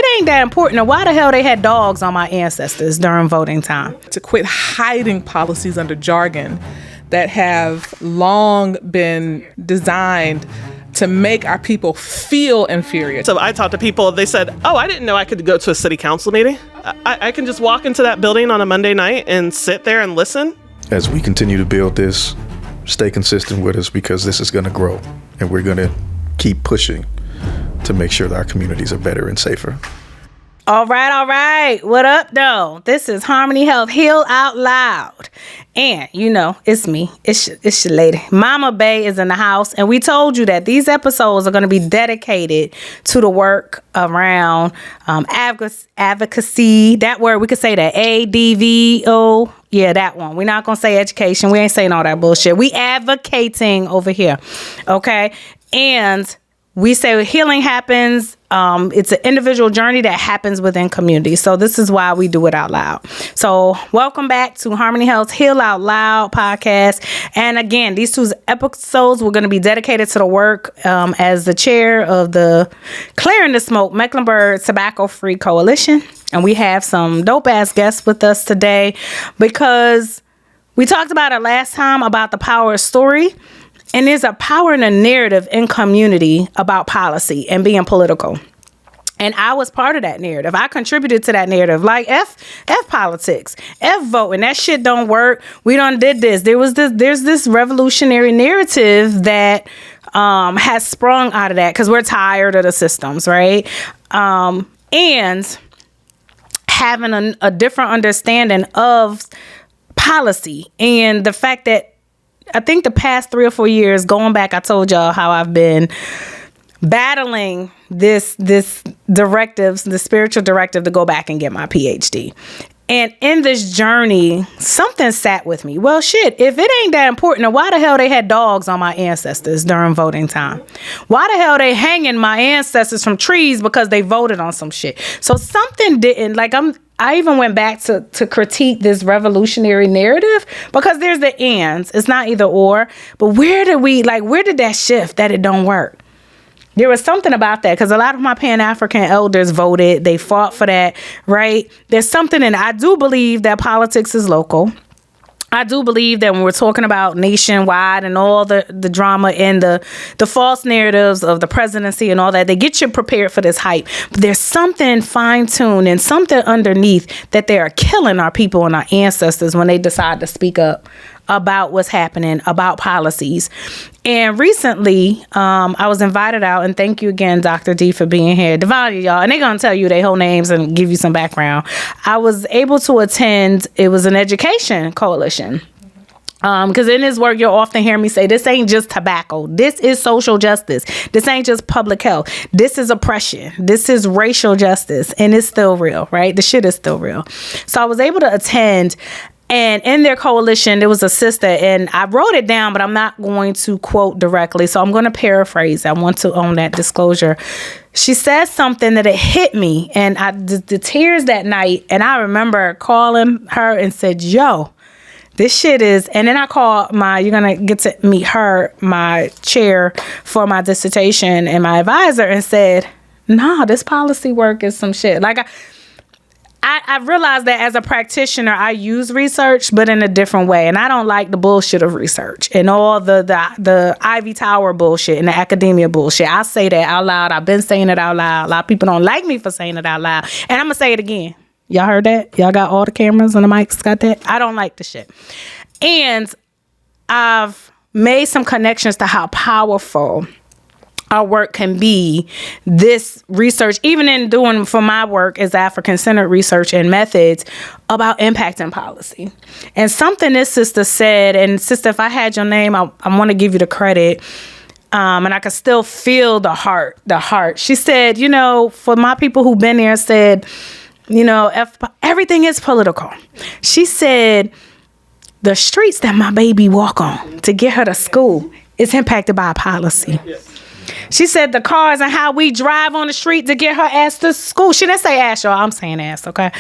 it ain't that important, then why the hell they had dogs on my ancestors during voting time? To quit hiding policies under jargon that have long been designed to make our people feel inferior. So I talked to people, they said, oh, I didn't know I could go to a city council meeting. I can just walk into that building on a Monday night and sit there and listen. As we continue to build this, stay consistent with us, because this is going to grow, and we're going to keep pushing to make sure that our communities are better and safer. All right. What up, though? This is Harmony Health Heal Out Loud. And, it's me. It's your lady. Mama Bay is in the house. And we told you that these episodes are going to be dedicated to the work around advocacy. That word, we could say that. ADVO. Yeah, that one. We're not going to say education. We ain't saying all that bullshit. We advocating over here. Okay? And we say healing happens. It's an individual journey that happens within communities. So this is why we do it out loud. So welcome back to Harmony Health Heal Out Loud podcast. And again, these two episodes were going to be dedicated to the work as the chair of the Clearing the Smoke Mecklenburg Tobacco Free Coalition. And we have some dope ass guests with us today because we talked about it last time about the power of story. And there's a power in a narrative in community about policy and being political. And I was part of that narrative. I contributed to that narrative. Like F politics, F voting. That shit don't work. We done did this. There's this revolutionary narrative that has sprung out of that because we're tired of the systems, right? And having a different understanding of policy and the fact that I think the past 3 or 4 years, going back, I told y'all how I've been battling this directives, the spiritual directive to go back and get my PhD. And in this journey, something sat with me. Well, shit, if it ain't that important, then why the hell they had dogs on my ancestors during voting time? Why the hell they hanging my ancestors from trees because they voted on some shit? So something didn't, I even went back to critique this revolutionary narrative because there's the ands. It's not either or. But where did that shift that it don't work? There was something about that because a lot of my Pan-African elders voted. They fought for that, right? There's something, and I do believe that politics is local. I do believe that when we're talking about nationwide and all the drama and the false narratives of the presidency and all that, they get you prepared for this hype. But there's something fine-tuned and something underneath that they are killing our people and our ancestors when they decide to speak up about what's happening, about policies. And recently, I was invited out, and thank you again, Dr. D, for being here. Devon, y'all, and they're going to tell you their whole names and give you some background. I was able to attend, it was an education coalition. Because in his work, you'll often hear me say, this ain't just tobacco. This is social justice. This ain't just public health. This is oppression. This is racial justice. And it's still real, right? The shit is still real. So I was able to attend. And in their coalition, there was a sister, and I wrote it down, but I'm not going to quote directly. So I'm going to paraphrase. I want to own that disclosure. She said something that it hit me, and the tears that night. And I remember calling her and said, yo, this shit is, and then I called you're going to get to meet her, my chair for my dissertation and my advisor, and said, nah, this policy work is some shit. I realized that as a practitioner, I use research, but in a different way. And I don't like the bullshit of research and all the Ivy Tower bullshit and the academia bullshit. I say that out loud. I've been saying it out loud. A lot of people don't like me for saying it out loud. And I'm going to say it again. Y'all heard that? Y'all got all the cameras and the mics got that? I don't like the shit. And I've made some connections to how powerful our work can be. This research, even in doing for my work as African-centered research and methods about impacting policy. And something this sister said, and sister, if I had your name, I want to give you the credit. And I could still feel the heart. She said, for my people who've been there, said, everything is political. She said, the streets that my baby walk on to get her to school is impacted by policy. Yes. She said the cars and how we drive on the street to get her ass to school. She didn't say ass, y'all. I'm saying ass, okay?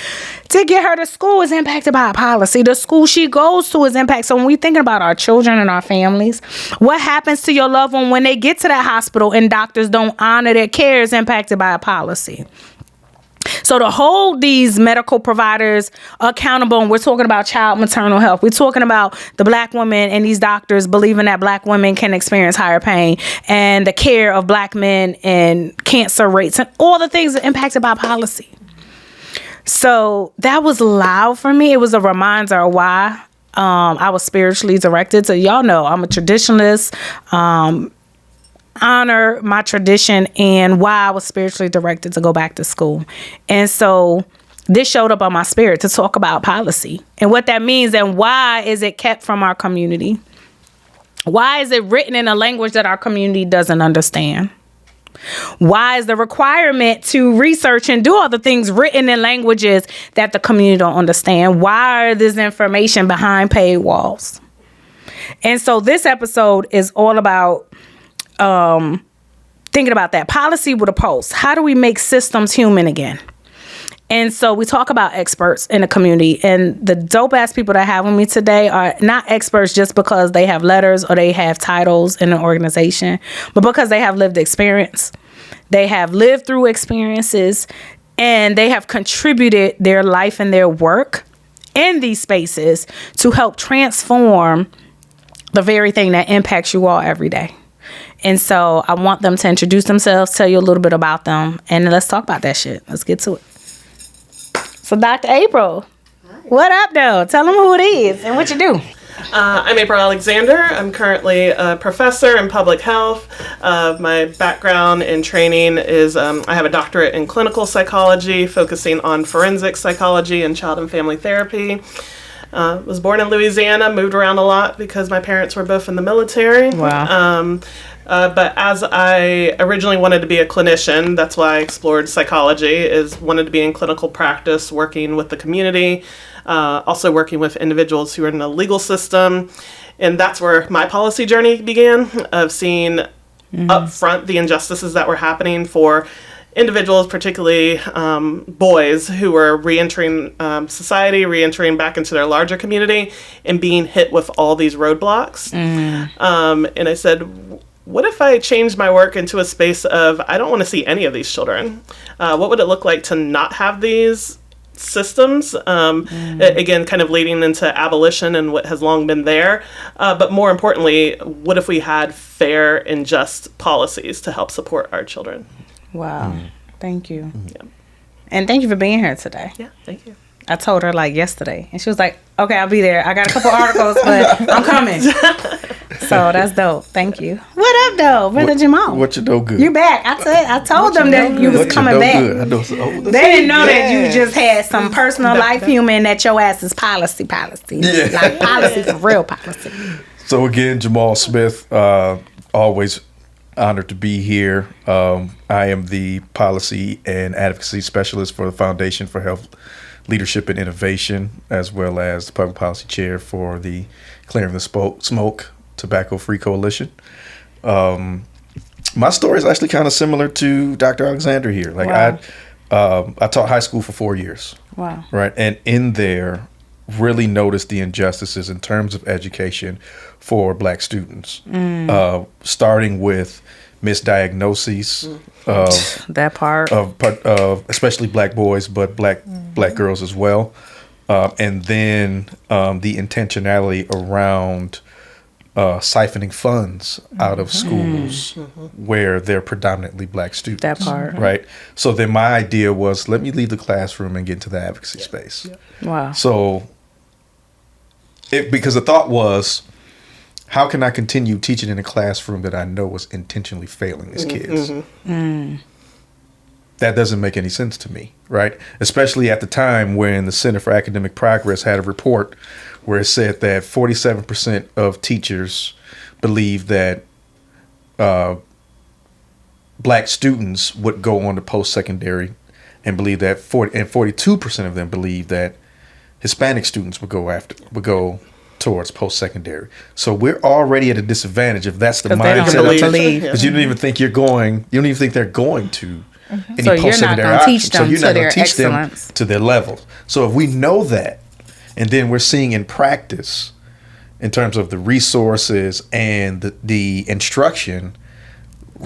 To get her to school is impacted by policy. The school she goes to is impacted. So when we thinking about our children and our families, what happens to your loved one when they get to that hospital and doctors don't honor their care is impacted by a policy. So to hold these medical providers accountable, and we're talking about child maternal health, we're talking about the Black women and these doctors believing that Black women can experience higher pain, and the care of Black men and cancer rates and all the things that are impacted by policy. So that was loud for me. It was a reminder of why I was spiritually directed. So y'all know I'm a traditionalist, honor my tradition, and why I was spiritually directed to go back to school. And so this showed up on my spirit to talk about policy and what that means, and why is it kept from our community? Why is it written in a language that our community doesn't understand? Why is the requirement to research and do all the things written in languages that the community don't understand? Why are this information behind paywalls? And so this episode is all about thinking about that policy with a pulse. How do we make systems human again? And so we talk about experts in the community, and the dope ass people that I have with me today are not experts just because they have letters or they have titles in an organization, but because they have lived experience. They have lived through experiences, and they have contributed their life and their work in these spaces to help transform the very thing that impacts you all every day. And so I want them to introduce themselves, tell you a little bit about them, and let's talk about that shit. Let's get to it. So Dr. April, what up though? Tell them who it is and what you do. I'm April Alexander. I'm currently a professor in public health. My background and training is I have a doctorate in clinical psychology, focusing on forensic psychology and child and family therapy. Was born in Louisiana, moved around a lot because my parents were both in the military. Wow. But as I originally wanted to be a clinician, that's why I explored psychology, wanted to be in clinical practice, working with the community, also working with individuals who are in the legal system. And that's where my policy journey began, of seeing up front the injustices that were happening for individuals, particularly boys who were reentering society, reentering back into their larger community, and being hit with all these roadblocks. And I said, what if I changed my work into a space of, I don't want to see any of these children? What would it look like to not have these systems? Again, kind of leading into abolition and what has long been there. But more importantly, what if we had fair and just policies to help support our children? Wow. Thank you. Yeah. And thank you for being here today. Yeah, thank you. I told her like yesterday, and she was like, okay, I'll be there. I got a couple articles, but I'm coming. So that's dope. Thank you. What up, though, Brother Jamal? What you know good? You back. I told them that you was coming back. Good? I know, they didn't know that you just had some personal life humor and that your ass is policy. Yeah. Like policy for real policy. So again, Jamal Smith, always honored to be here. I am the policy and advocacy specialist for the Foundation for Health Leadership and Innovation, as well as the public policy chair for the Clearing the Smoke Tobacco-Free Coalition. My story is actually kind of similar to Dr. Alexander here. Like, wow. I taught high school for 4 years. Wow. Right, and in there, really noticed the injustices in terms of education for Black students, starting with misdiagnoses of that part of especially Black boys, but black girls as well, and then the intentionality around siphoning funds out of schools where they're predominantly Black students. That part, right? So then my idea was, let me leave the classroom and get into the advocacy space. Wow. So, because the thought was, how can I continue teaching in a classroom that I know was intentionally failing these kids? That doesn't make any sense to me, right? Especially at the time when the Center for Academic Progress had a report where it said that 47% of teachers believe that Black students would go on to post-secondary, and believe that 42% of them believe that Hispanic students would go towards post-secondary. So we're already at a disadvantage if that's the mindset. Because you don't even think they're going to any so post-secondary option. So you're not going to teach them to their level. So if we know that, and then we're seeing in practice, in terms of the resources and the instruction,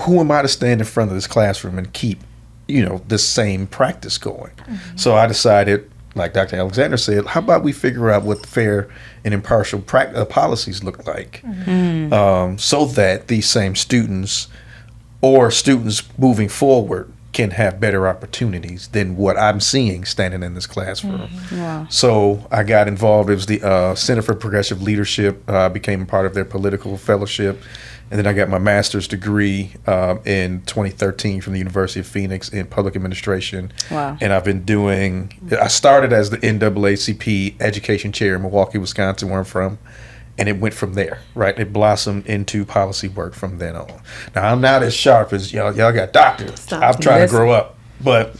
who am I to stand in front of this classroom and keep this same practice going. So I decided, like Dr. Alexander said, how about we figure out what the fair and impartial policies look like, so that these same students or students moving forward can have better opportunities than what I'm seeing standing in this classroom. Wow. So I got involved. It was the Center for Progressive Leadership. Became a part of their political fellowship. And then I got my master's degree in 2013 from the University of Phoenix in public administration. Wow. And I started as the NAACP education chair in Milwaukee, Wisconsin, where I'm from. And it went from there, right? It blossomed into policy work from then on. Now, I'm not as sharp as y'all. Y'all got doctors. I'm trying to grow up. But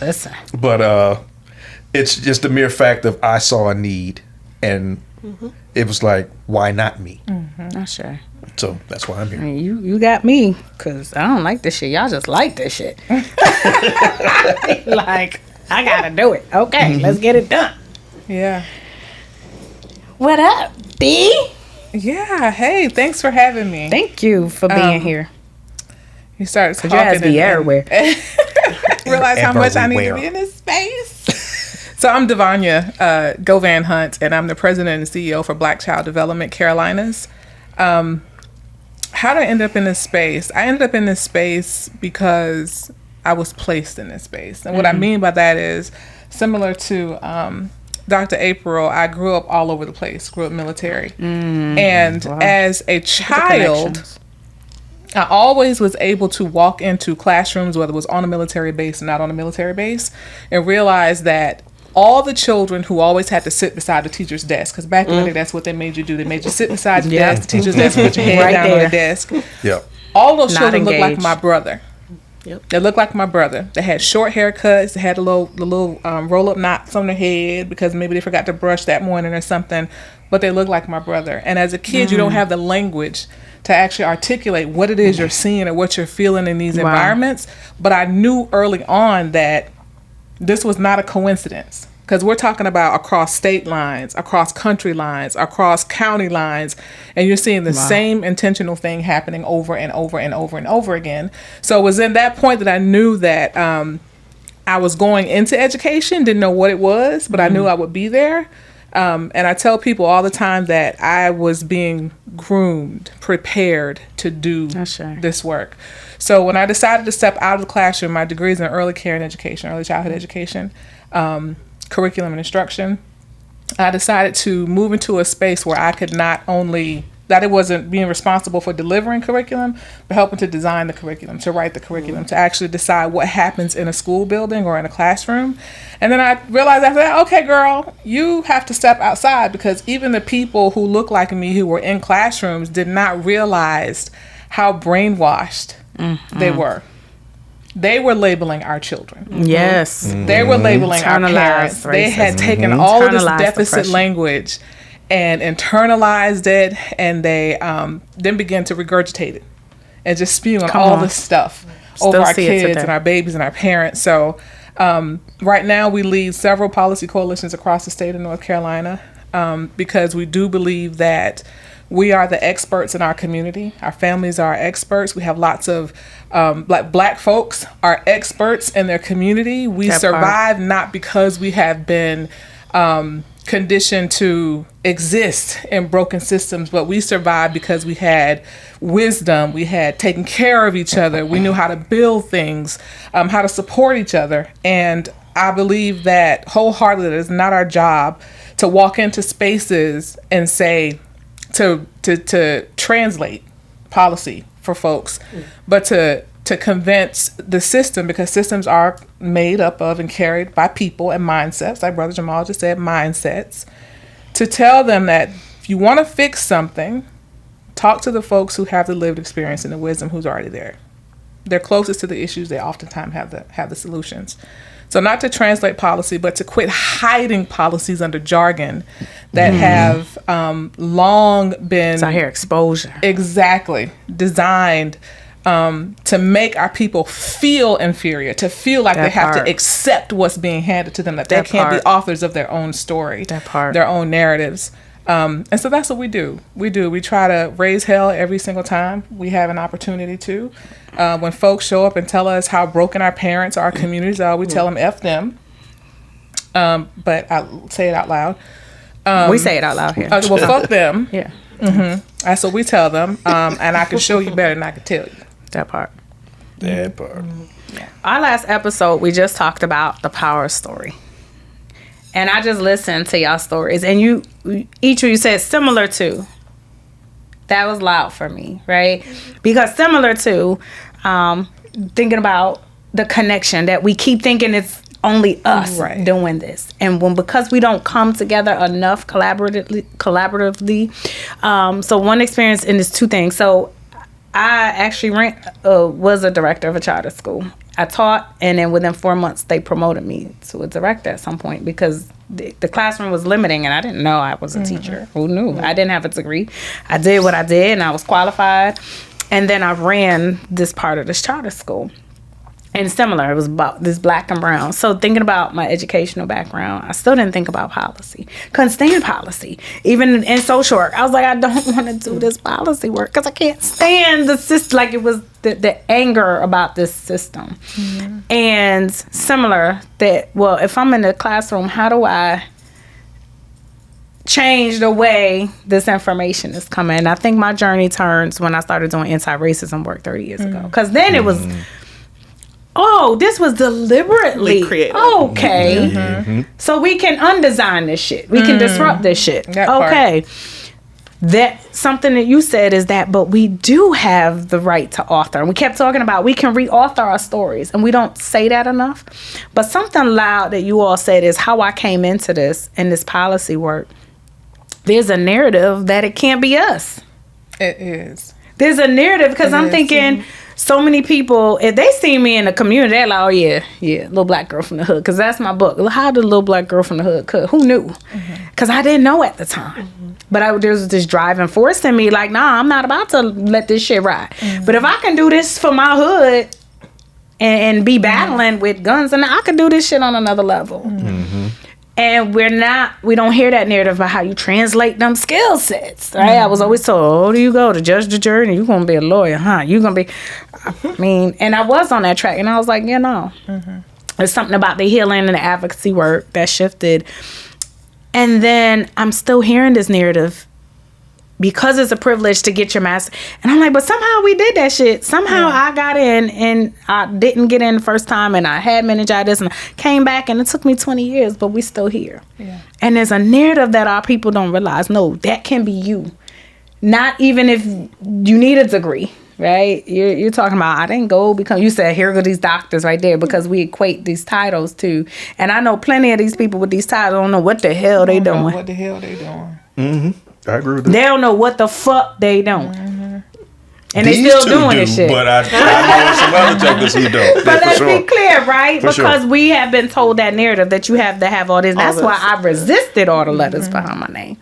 it's just the mere fact of I saw a need, and it was like, why not me? That's sure. So that's why I'm here. I mean, you got me, because I don't like this shit. Y'all just like this shit. Like, I got to do it. Okay, let's get it done. Yeah. What up, B? Yeah. Hey, thanks for having me. Thank you for being here. You started talking. Your ass be everywhere. Realize how much I need to be in this space. So I'm Devanya Govan Hunt, and I'm the president and CEO for Black Child Development Carolinas. How did I end up in this space? I ended up in this space because I was placed in this space. And what I mean by that is similar to Dr. April, I grew up all over the place, grew up military. And as a child, I always was able to walk into classrooms, whether it was on a military base or not on a military base, and realize that all the children who always had to sit beside the teacher's desk, because back in the day, that's what they made you do. They made you sit beside the desk, the teacher's desk, put your head down on the desk. Yeah. All those Not children looked like engaged. my brother. Yep. They looked like my brother. They had short haircuts. They had the little roll-up knots on their head because maybe they forgot to brush that morning or something. But they looked like my brother. And as a kid, you don't have the language to actually articulate what it is you're seeing or what you're feeling in these environments. But I knew early on that this was not a coincidence. Because we're talking about across state lines, across country lines, across county lines, and you're seeing the same intentional thing happening over and over and over and over again. So it was in that point that I knew that I was going into education, didn't know what it was, but I knew I would be there. And I tell people all the time that I was being groomed, prepared to do this work. So when I decided to step out of the classroom, my degree is in early care and education, early childhood education, curriculum and instruction, I decided to move into a space where I could not only, that it wasn't being responsible for delivering curriculum, but helping to design the curriculum, to write the curriculum, to actually decide what happens in a school building or in a classroom. And then I realized after that, okay, girl, you have to step outside, because even the people who look like me who were in classrooms did not realize how brainwashed they were. They were labeling our children. Yes. They were labeling our parents. Internalized They had racism. taken all of this Internalized deficit oppression. language and internalized it, and they then began to regurgitate it and just spew on all this stuff over our see it kids today. and our babies and our parents. So right now we lead several policy coalitions across the state of North Carolina because we do believe that we are the experts in our community. Our families are experts. We have lots of black folks are experts in their community. We survive not because we have been conditioned to exist in broken systems, but we survived because we had wisdom. We had taken care of each other. We knew how to build things, how to support each other. And I believe that wholeheartedly, it is not our job to walk into spaces and say, to translate policy for folks, but to convince the system, because systems are made up of and carried by people and mindsets, like Brother Jamal just said, mindsets, to tell them that if you want to fix something, talk to the folks who have the lived experience and the wisdom who's already there. They're closest to the issues. They oftentimes have the solutions. So not to translate policy, but to quit hiding policies under jargon that have long been... So I hear exposure. Exactly. Designed to make our people feel inferior, to feel like they have to accept what's being handed to them, that they can't be authors of their own story, their own narratives. And so that's what we do. We try to raise hell every single time we have an opportunity to. When folks show up and tell us how broken our parents or our communities are, we tell them F them. But I'll say it out loud. We say it out loud here. Okay, well, fuck them. Yeah. That's what we tell them. And I can show you better than I can tell you. That part. That part. Our last episode, we just talked about the power story. And I just listened to y'all stories. And each of you said similar to. That was loud for me, right? Because similar to thinking about the connection that we keep thinking it's only us doing this. And because we don't come together enough collaboratively. So one experience, and it's two things. So I actually was a director of a charter school. I taught, and then within 4 months, they promoted me to a director at some point because the classroom was limiting, and I didn't know I was a teacher. Who knew? I didn't have a degree. I did what I did, and I was qualified. And then I ran this part of this charter school. And similar, it was about this black and brown. So thinking about my educational background, I still didn't think about policy. Couldn't stand policy. Even in social work, I was like, I don't want to do this policy work because I can't stand the system. Like it was the anger about this system. And similar that, well, if I'm in the classroom, how do I change the way this information is coming? And I think my journey turns when I started doing anti-racism work 30 years ago. Because then it was... Oh, this was deliberately created. Okay. So we can undesign this shit. We can disrupt this shit. Okay. That something that you said is that, but we do have the right to author. And we kept talking about we can reauthor our stories, and we don't say that enough. But something loud that you all said is how I came into this and this policy work. There's a narrative that it can't be us. It is. There's a narrative because I'm thinking so many people, if they see me in the community, they're like, oh yeah, little black girl from the hood. Because that's my book. How did little black girl from the hood cook? Who knew? Because I didn't know at the time. But there was this driving force in me like, nah, I'm not about to let this shit ride. But if I can do this for my hood and be battling with guns, and I can do this shit on another level. And we don't hear that narrative about how you translate them skill sets, right? I was always told, oh, do you go to judge the jury and you're going to be a lawyer, huh? You're going to be, and I was on that track and I was like, no. There's something about the healing and the advocacy work that shifted. And then I'm still hearing this narrative because it's a privilege to get your master. And I'm like, but somehow we did that shit. Somehow I got in and I didn't get in the first time and I had meningitis and I came back and it took me 20 years, but we still here. And there's a narrative that our people don't realize. No, that can be you. Not even if you need a degree, right? You're talking about, I didn't go because you said, here go these doctors right there because we equate these titles to. And I know plenty of these people with these titles don't know what the hell they doing. What the hell they doing. I agree with that. They don't know what the fuck they doing. And they still doing this shit. But I know some other jokers who don't. But let's be clear, right? Because we have been told that narrative that you have to have all this. That's why I resisted all the letters behind my name.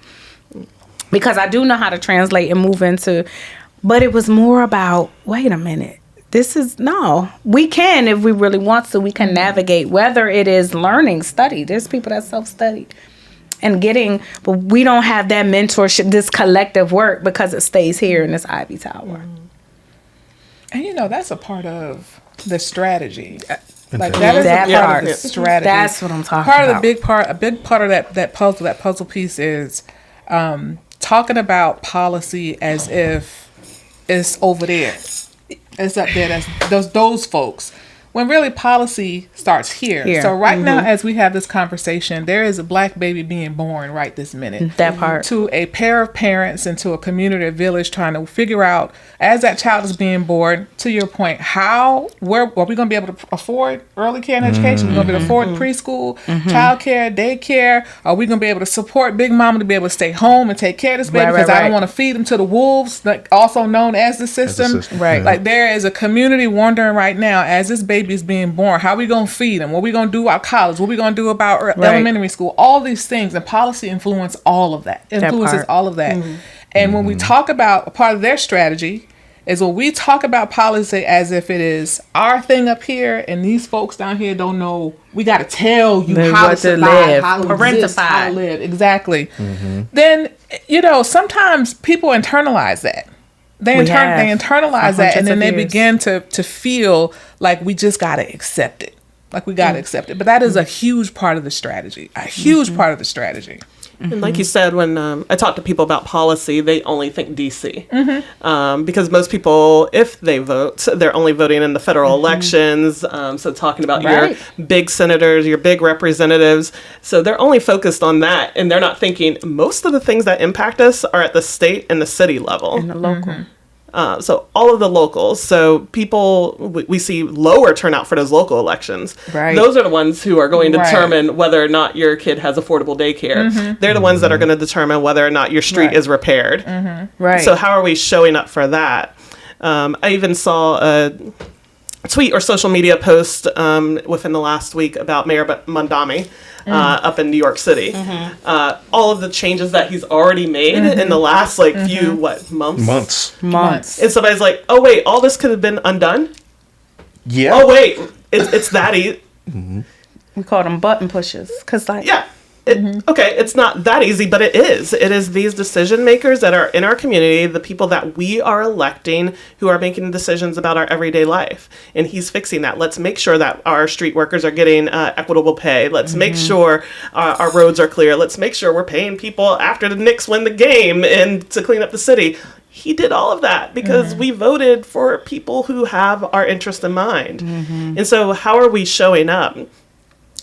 Because I do know how to translate and move into. But it was more about, wait a minute. We can, if we really want to, we can navigate, whether it is learning, study. There's people that self-study. And but we don't have that mentorship, this collective work, because it stays here in this Ivy Tower. And that's a part of the strategy. Like that is a part of the strategy. That's what I'm talking about. A big part of that puzzle piece is talking about policy as if it's over there. It's up there. That's those folks. When really policy starts here. So right now, as we have this conversation, there is a black baby being born right this minute. That part. To a pair of parents and to a community, a village, trying to figure out, as that child is being born, to your point, where are we going to be able to afford early care and education? We're going to be able to afford preschool, child care, daycare? Are we going to be able to support Big Mama to be able to stay home and take care of this baby? Because I don't want to feed them to the wolves, like also known as the system. Like there is a community wondering right now, as this baby is being born, how are we going to feed them? What are we going to do about college? What are we going to do about elementary school? All these things, and policy influences all of that. And when we talk about a part of their strategy is when we talk about policy as if it is our thing up here and these folks down here don't know, we got to tell you how to survive, how to exist, how to live. Exactly. Then sometimes people internalize that. They We have internalize for that, and hundreds then of they years. begin to feel like we just got to accept it. Like we got to accept it. But that is a huge part of the strategy. A huge part of the strategy. And like you said, when I talk to people about policy, they only think DC. Because most people, if they vote, they're only voting in the federal elections. So talking about Right. your big senators, your big representatives. So they're only focused on that. And they're not thinking most of the things that impact us are at the state and the city level. In the local. So all of the locals. So people, we see lower turnout for those local elections. Right. Those are the ones who are going to Right. determine whether or not your kid has affordable daycare. They're the ones that are going to determine whether or not your street Right. is repaired. Right. So how are we showing up for that? I even saw a tweet or social media post within the last week about Mayor Mondami up in New York City. All of the changes that he's already made in the last few months. Months. And somebody's like, oh wait, all this could have been undone? Yeah. Oh wait, it's that easy. We call them button pushers. Because, like, Yeah. Okay, it's not that easy, but it is. It is these decision makers that are in our community, the people that we are electing who are making decisions about our everyday life. And he's fixing that. Let's make sure that our street workers are getting equitable pay. Let's make sure our roads are clear. Let's make sure we're paying people after the Knicks win the game and to clean up the city. He did all of that because we voted for people who have our interest in mind. And so how are we showing up?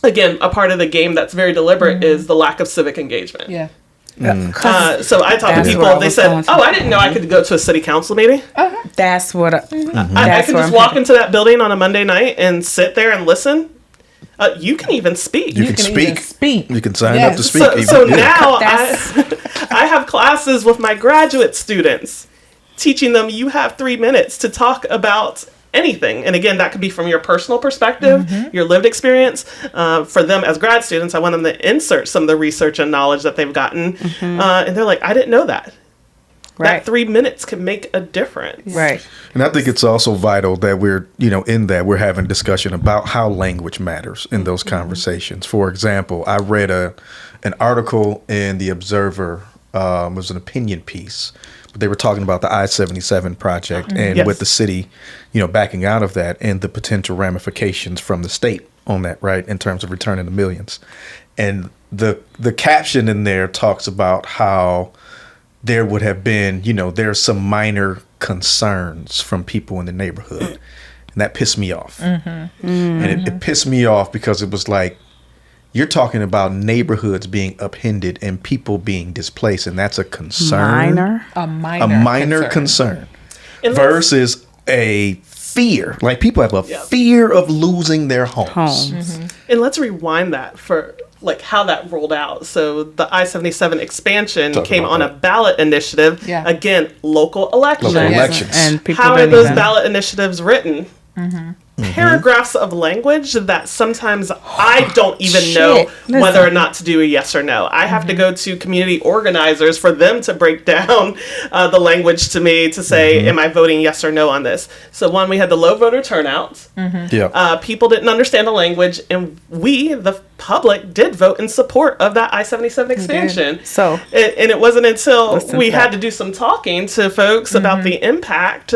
Again, a part of the game that's very deliberate is the lack of civic engagement. Yeah. So I talked to That's people, where I they was said, going to. oh, I didn't know I could go to a city council meeting. that's what. I That's can where just I'm walk into that building on a Monday night and sit there and listen. You can even speak. You can even speak. speak. You can sign Yes. up to speak. So, even. so Yeah. now That's- I have classes with my graduate students teaching them you have 3 minutes to talk about anything. And again, that could be from your personal perspective, your lived experience. For them as grad students, I want them to insert some of the research and knowledge that they've gotten. And they're like, I didn't know that. Right. That 3 minutes can make a difference. Right. And I think it's also vital that we're, in that we're having discussion about how language matters in those conversations. For example, I read an article in the Observer. It was an opinion piece. But they were talking about the I-77 project and Yes. with the city, backing out of that and the potential ramifications from the state on that, right, in terms of returning the millions. And the caption in there talks about how there would have been, there's some minor concerns from people in the neighborhood. And that pissed me off. And it pissed me off because it was like, you're talking about neighborhoods being upended and people being displaced, and that's a concern. A A minor concern. And versus a fear. Like people have a fear of losing their homes. And let's rewind that for how that rolled out. So the I-77 expansion Talk came about on a that. ballot initiative. Yeah. Again, local elections. Local elections. And people How are didn't those even- ballot initiatives written? Paragraphs of language that sometimes I don't even know Listen. whether or not to do a yes or no. I have to go to community organizers for them to break down the language to me to say, am I voting yes or no on this? So one, we had the low voter turnout. Yeah. People didn't understand the language, and we, the public, did vote in support of that I-77 expansion. So- and it wasn't until Listen we to had that. to do some talking to folks about the impact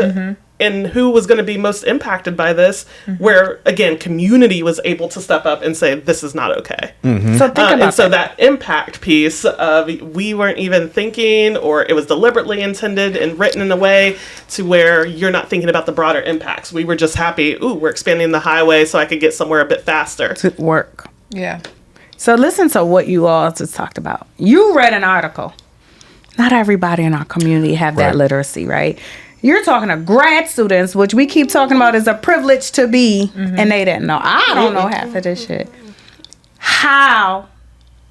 and who was going to be most impacted by this, where, again, community was able to step up and say, this is not okay. So think about And so that. that impact piece of we weren't even thinking, or it was deliberately intended and written in a way to where you're not thinking about the broader impacts. We were just happy, we're expanding the highway so I could get somewhere a bit faster. To work. Yeah. So listen to what you all just talked about. You read an article. Not everybody in our community have that Right. literacy, right? You're talking to grad students, which we keep talking about is a privilege to be, and they didn't know. I don't know half of this shit.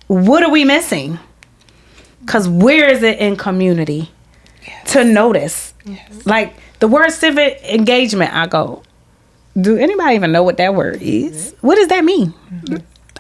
What are we missing? Because where is it in community to notice? Like the word civic engagement, I go, do anybody even know what that word is? What does that mean?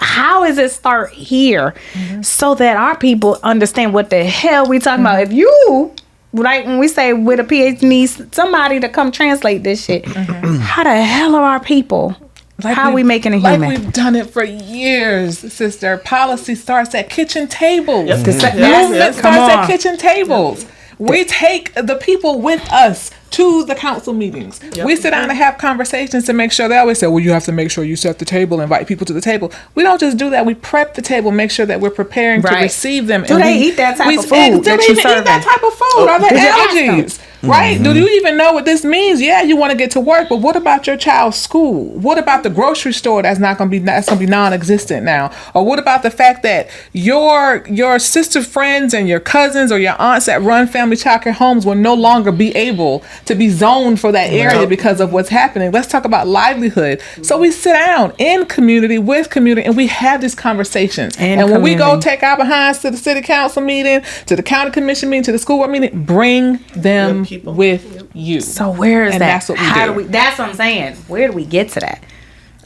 How does it start here so that our people understand what the hell we talking about? If you, like when we say with a PhD, need somebody to come translate this shit, how the hell are our people How are we making it like human? we've done it for years, sister. Policy starts at kitchen tables. Yep. Movement starts Come at on. kitchen tables. We take the people with us to the council meetings. Yep. We sit down and have conversations to make sure. They always say, well, you have to make sure you set the table, invite people to the table. We don't just do that. We prep the table, make sure that we're preparing to Right. receive them. Do And they we- eat that type we- of food and do that they you're even eat that serving? type of food? Are there Did you ask them? allergies? Right? Do you even know what this means? Yeah, you want to get to work, but what about your child's school? What about the grocery store that's going to be non-existent now? Or what about the fact that your sister friends and your cousins or your aunts that run family childcare homes will no longer be able to be zoned for that area Right. because of what's happening? Let's talk about livelihood. So we sit down in community with community and we have these conversations. In And when we go community. take our behinds to the city council meeting, to the county commission meeting, to the school board meeting, bring them Yep, people. with you. So where is And that? that's what we How do. do we? That's what I'm saying. Where do we get to that?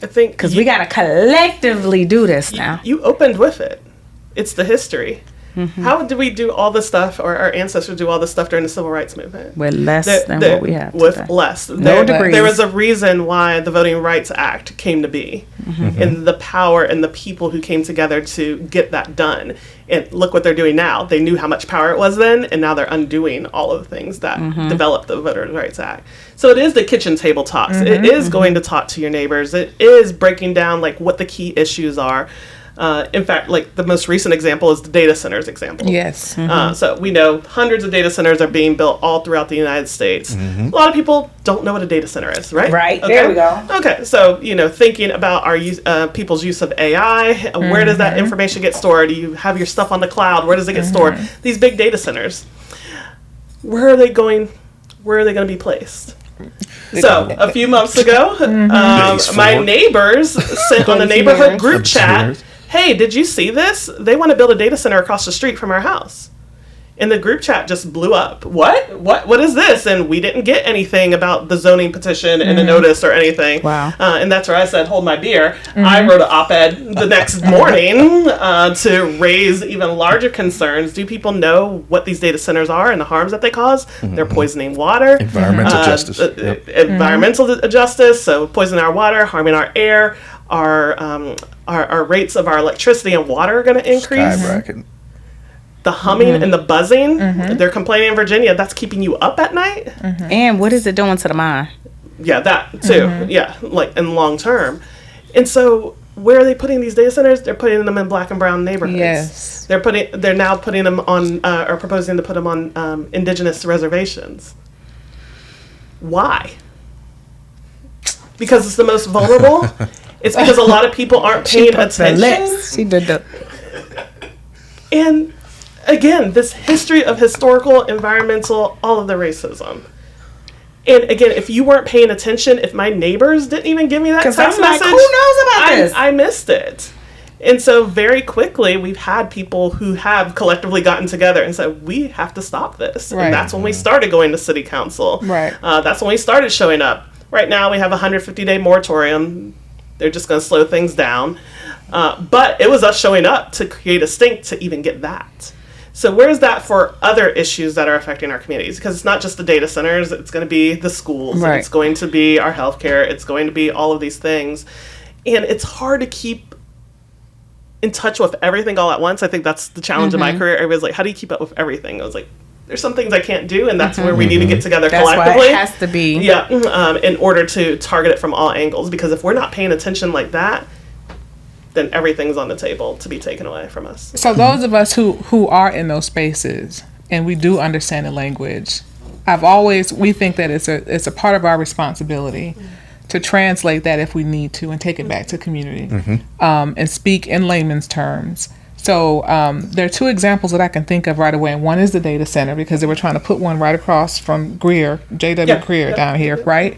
I think Because we gotta collectively do this now. you opened with it. It's the history. Mm-hmm. How did we do all this stuff, or our ancestors do all this stuff during the civil rights movement? With less than There- what we have with today. less. No degrees. There was a reason why the Voting Rights Act came to be, Mm-hmm. and the power and the people who came together to get that done. And look what they're doing now. They knew how much power it was then, and now they're undoing all of the things that Mm-hmm. developed the Voting Rights Act. So it is the kitchen table talks. Mm-hmm. It is going to talk to your neighbors. It is breaking down like what the key issues are. In fact, like the most recent example is the data centers example. Yes. So we know hundreds of data centers are being built all throughout the United States. A lot of people don't know what a data center is, right? Right. There we go. Okay, so thinking about our people's use of AI, where does that information get stored? Do you have your stuff on the cloud? Where does it get stored? These big data centers, where are they going? Where are they going to be placed? So a few months ago, my neighbors sent on the neighborhood group chat, "Hey, did you see this? They want to build a data center across the street from our house." And the group chat just blew up. What is this? And we didn't get anything about the zoning petition and a notice or anything. Wow. And that's where I said, hold my beer. I wrote an op-ed the next morning to raise even larger concerns. Do people know what these data centers are and the harms that they cause? They're poisoning water. Environmental justice. Yep. Environmental justice, so poisoning our water, harming our air, our rates of our electricity and water are going to increase. Skyrocketing. The humming and the buzzing, they're complaining in Virginia, that's keeping you up at night. And what is it doing to the mind? Yeah, that too. Yeah, like in long term. And so where are they putting these data centers? They're putting them in black and brown neighborhoods. Yes. They're now putting them on, or proposing to put them on indigenous reservations. Why? Because it's the most vulnerable? It's because a lot of people aren't paying attention? She did the. And again, this history of historical, environmental, all of the racism. And again, if you weren't paying attention, if my neighbors didn't even give me that text I'm like, message, who knows about this? I missed it. And so very quickly, we've had people who have collectively gotten together and said, we have to stop this. Right. And that's when we started going to city council. Right. That's when we started showing up. Right now, we have a 150-day moratorium. They're just going to slow things down. But it was us showing up to create a stink to even get that. So where is that for other issues that are affecting our communities? Because it's not just the data centers. It's going to be the schools. Right. It's going to be our healthcare. It's going to be all of these things. And it's hard to keep in touch with everything all at once. I think that's the challenge of my career. Everybody's like, how do you keep up with everything? I was like, there's some things I can't do, and that's where we need to get together That's why collectively. it has to be. Yeah, in order to target it from all angles. Because if we're not paying attention like that, then everything's on the table to be taken away from us. So those of us who are in those spaces and we do understand the language, we think that it's a part of our responsibility to translate that if we need to and take it back to community and speak in layman's terms. So there are two examples that I can think of right away. And one is the data center, because they were trying to put one right across from J.W. Greer down here, right?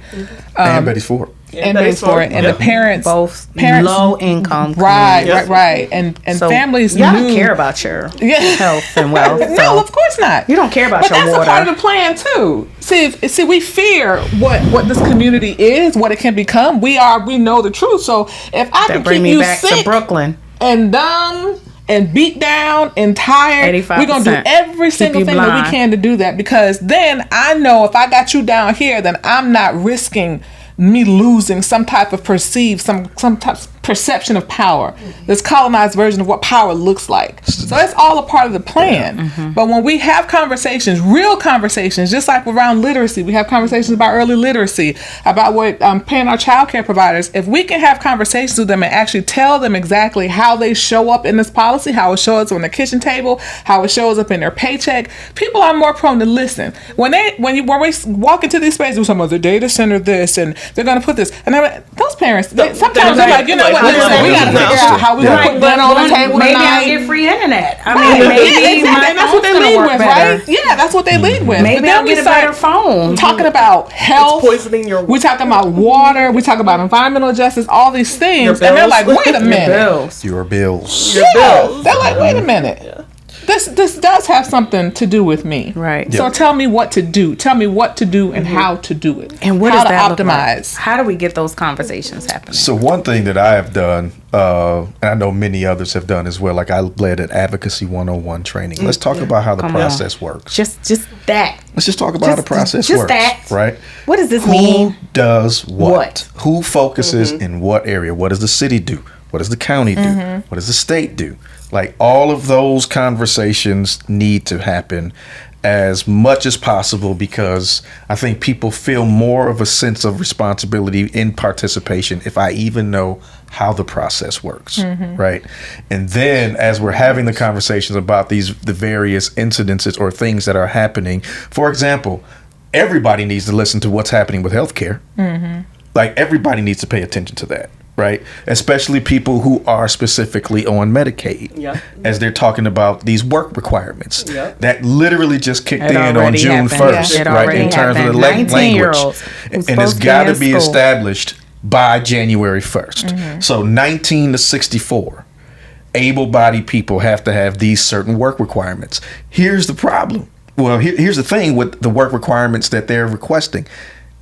And Betty's Ford. And Betty's Ford. And the parents, Both parents low income. right, Yes. right. And So families y'all knew. care about your Yeah. health and wealth. No, so of course not. you don't care about But your that's water. a part of the plan too. See, we fear what this community is, what it can become. We know the truth. So if I can that bring keep me you back to sick Brooklyn. and dumb and beat down and tired, 85%. we're gonna do every single you thing that we blind. can to do that, because then I know if I got you down here, then I'm not risking me losing some type of some type of perception of power. This colonized version of what power looks like. So it's all a part of the plan. But when we have conversations, real conversations, just like around literacy, we have conversations about early literacy, about what paying our child care providers. If we can have conversations with them and actually tell them exactly how they show up in this policy, how it shows up on the kitchen table, how it shows up in their paycheck, people are more prone to listen. When we walk into these spaces, some of the data center this, and they're going to put this, and those parents, sometimes they're like, you know what, listen, we got to figure out how we're going to put that on the table maybe tonight. I'll get free internet. I mean, maybe and that's what they lead with, right? Yeah, that's what they lead with. Maybe I'll get a better phone. Talking about health, poisoning your. we talking about water, we talk about environmental justice, all these things, and they're like, wait a minute, Your bills. They're like, wait a minute. This does have something to do with me. Right. So tell me what to do. Tell me what to do and how to do it. And what how does to that look optimize. like? How do we get those conversations happening? So one thing that I have done, and I know many others have done as well, like I led an Advocacy 101 training. Let's talk about how the process works. Just that. Let's just talk about how the process just works. That. Right? What does this Who mean? does what? What? Who focuses in what area? What does the city do? What does the county do? What does the state do? Like all of those conversations need to happen as much as possible, because I think people feel more of a sense of responsibility in participation if I even know how the process works, right? And then as we're having the conversations about the various incidences or things that are happening, for example, everybody needs to listen to what's happening with healthcare. Like everybody needs to pay attention to that. Right, especially people who are specifically on Medicaid, as they're talking about these work requirements that literally just kicked in on June 1st, right? In terms of the language, and it's got to be established by January 1st. So 19 to 64, able-bodied people have to have these certain work requirements. Here's the problem. Well, here's the thing with the work requirements that they're requesting.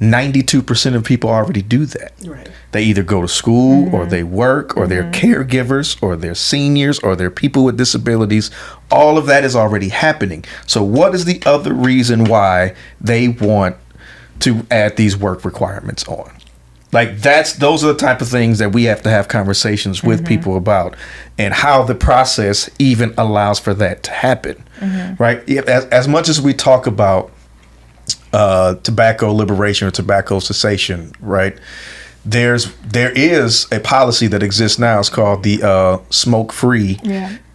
92% of people already do that. Right. They either go to school or they work or they're caregivers or they're seniors or they're people with disabilities. All of that is already happening. So what is the other reason why they want to add these work requirements on? Like those are the type of things that we have to have conversations with people about, and how the process even allows for that to happen. Right? As much as we talk about tobacco liberation or tobacco cessation, right? There is a policy that exists now. It's called the smoke free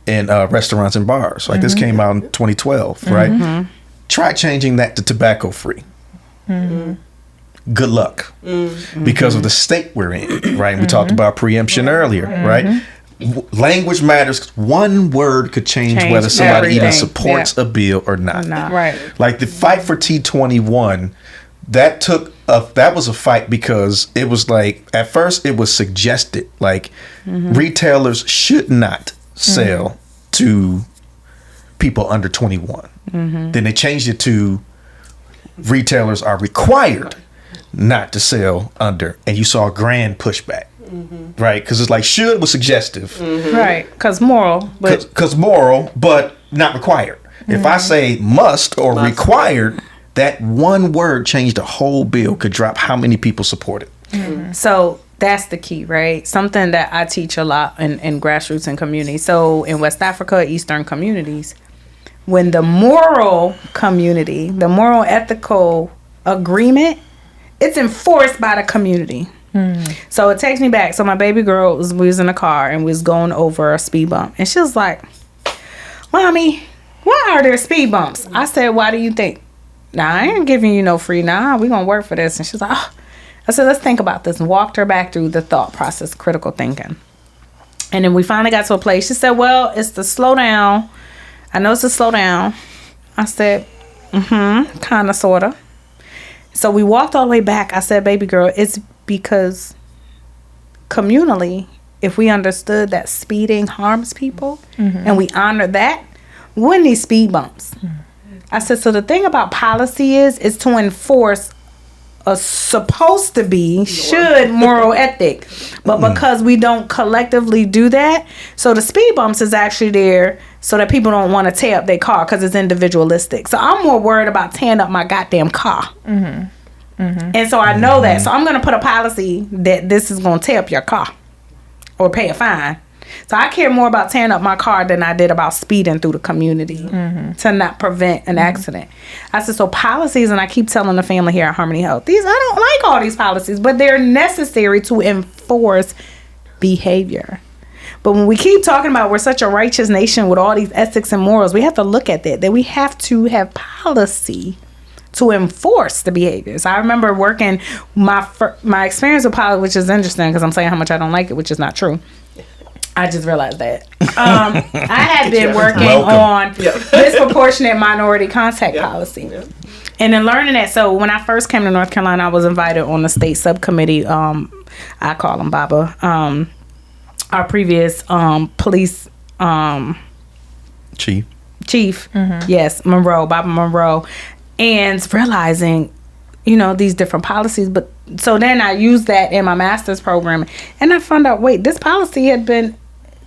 in restaurants and bars. Like this came out in 2012, right? Try changing that to tobacco free. Good luck, because of the state we're in, right? We talked about preemption earlier, right? Language matters. One word could change whether somebody even supports a bill or not. Right. Like the fight for T21, that was a fight because it was like, at first it was suggested like retailers should not sell to people under 21. Then they changed it to retailers are required not to sell under, and you saw a grand pushback. Right, because it's like should was suggestive, right? Because moral, but not required. If I say must or required, that one word changed the whole bill. Could drop how many people support it. So that's the key, right? Something that I teach a lot in grassroots and community. So in West Africa, Eastern communities, when the moral community, the moral ethical agreement, it's enforced by the community. So it takes me back. So my baby girl we was in a car and we was going over a speed bump, and she was like, "Mommy, why are there speed bumps?" I said, "Why do you think?" "Nah, I ain't giving you no free. Nah, we gonna work for this." And she's like, "Oh." I said, "Let's think about this," and walked her back through the thought process, critical thinking. And then we finally got to a place. She said, "Well, it's the slow down. I know it's a slow down." I said, kind of, sort of. So we walked all the way back. I said, "Baby girl, it's because communally, if we understood that speeding harms people and we honor that, we wouldn't need speed bumps." I said, so the thing about policy is to enforce a supposed to be, should moral ethic. But because we don't collectively do that, so the speed bumps is actually there so that people don't want to tear up their car because it's individualistic. So I'm more worried about tearing up my goddamn car. And so I know that. So I'm going to put a policy that this is going to tear up your car or pay a fine. So I care more about tearing up my car than I did about speeding through the community to not prevent an accident. I said, so policies, and I keep telling the family here at Harmony Health, I don't like all these policies, but they're necessary to enforce behavior. But when we keep talking about we're such a righteous nation with all these ethics and morals, we have to look at that we have to have policy to enforce the behaviors. I remember working my experience with policy, which is interesting because I'm saying how much I don't like it, which is not true. I just realized that. I had been working on disproportionate minority contact policy. And then learning that. So when I first came to North Carolina, I was invited on the state subcommittee. I call him Baba. Our previous police chief. Yes, Monroe, Baba Monroe. And realizing, these different policies. But so then I used that in my master's program. And I found out, wait, this policy had been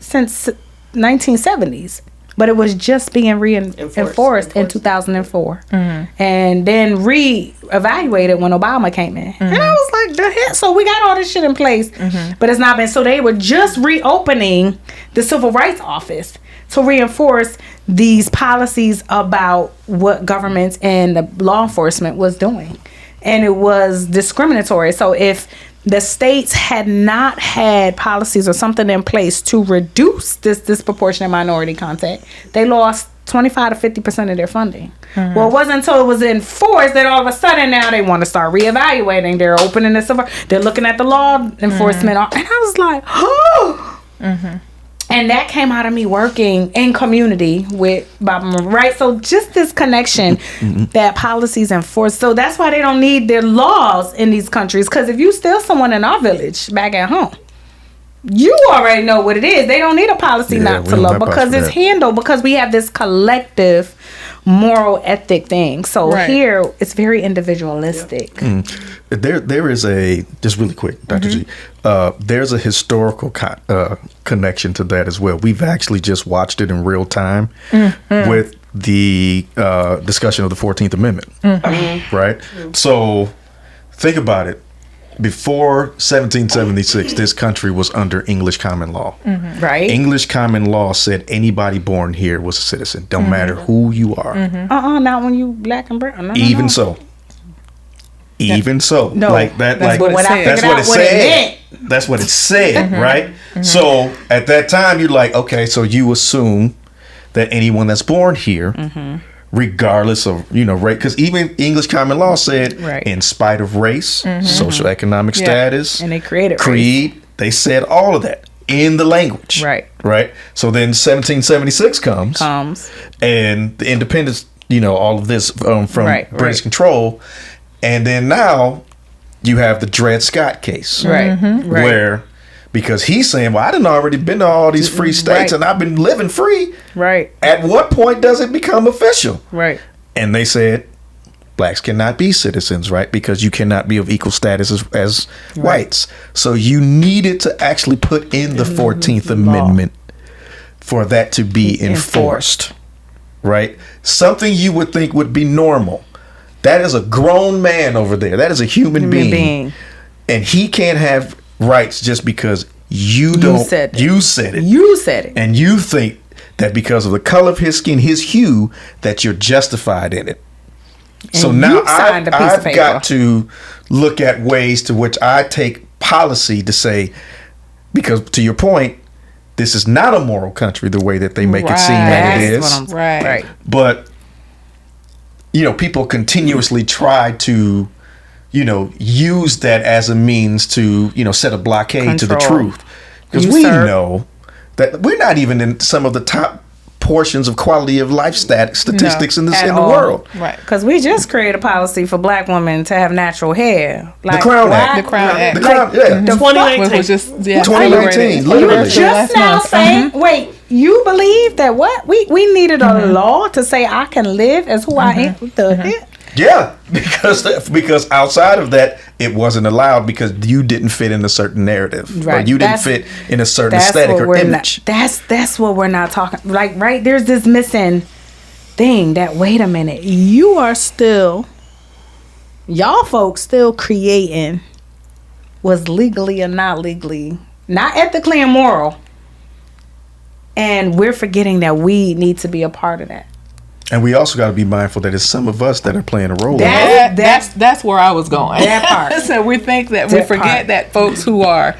since 1970s, but it was just being enforced in 2004, and then re-evaluated when Obama came in. And I was like, the hell? So we got all this shit in place, but it's not been. So they were just reopening the Civil Rights Office to reinforce these policies about what governments and the law enforcement was doing, and it was discriminatory. So if the states had not had policies or something in place to reduce this disproportionate minority contact, they lost 25 to 50% of their funding. Well, it wasn't until it was enforced that all of a sudden now they want to start reevaluating. They're opening this up. They're looking at the law enforcement. And I was like, oh. And that came out of me working in community with Bob, right? So just this connection that policies enforce. So that's why they don't need their laws in these countries. Because if you steal someone in our village back at home, you already know what it is. They don't need a policy not to love because it's handled, because we have this collective moral ethic thing. So here it's very individualistic. There is a, just really quick, Dr. G, there's a historical connection to that as well. We've actually just watched it in real time with the discussion of the 14th Amendment, right? So think about it. Before 1776, this country was under English common law. Right. English common law said anybody born here was a citizen. Don't matter who you are. Not when you black and brown. Even so. No. Like that. That's like what that's what it said. That's what it said, right? So at that time, you're like, okay, so you assume that anyone that's born here, regardless of race, because even English common law said, in spite of race, socioeconomic status, and they created creed, race. They said all of that in the language, right. So then 1776 comes, and the independence, all of this from British control. And then now you have the Dred Scott case, where, because he's saying, well, I done already been to all these free states and I've been living free. At what point does it become official? And they said, blacks cannot be citizens, because you cannot be of equal status as whites. So you needed to actually put in the 14th Amendment for that to be enforced, right? Something you would think would be normal. That is a grown man over there. That is a human being. And he can't have rights just because you said it. And you think that because of the color of his skin, his hue, that you're justified in it. And so now I've got to look at ways to which I take policy to say, because to your point, this is not a moral country the way that they make it seem that it is. But people continuously try to, use that as a means to, set a blockade to the truth. Because we know that we're not even in some of the top portions of quality of life statistics in the world. Because we just created a policy for black women to have natural hair. Like, the Crown Act. The Crown Act. 2019. Was just, 2019, literally. You just now saying, wait, you believe that what? We needed a law to say I can live as who I am? Yeah, because outside of that, it wasn't allowed because you didn't fit in a certain narrative, or you didn't fit in a certain aesthetic or image. That's what we're not talking. Like, there's this missing thing that, wait a minute, you are still y'all folks still creating what's legally or not legally, not ethically and moral. And we're forgetting that we need to be a part of that. And we also got to be mindful that it's some of us that are playing a role. That's where I was going. That part. So we think that we forget that folks who are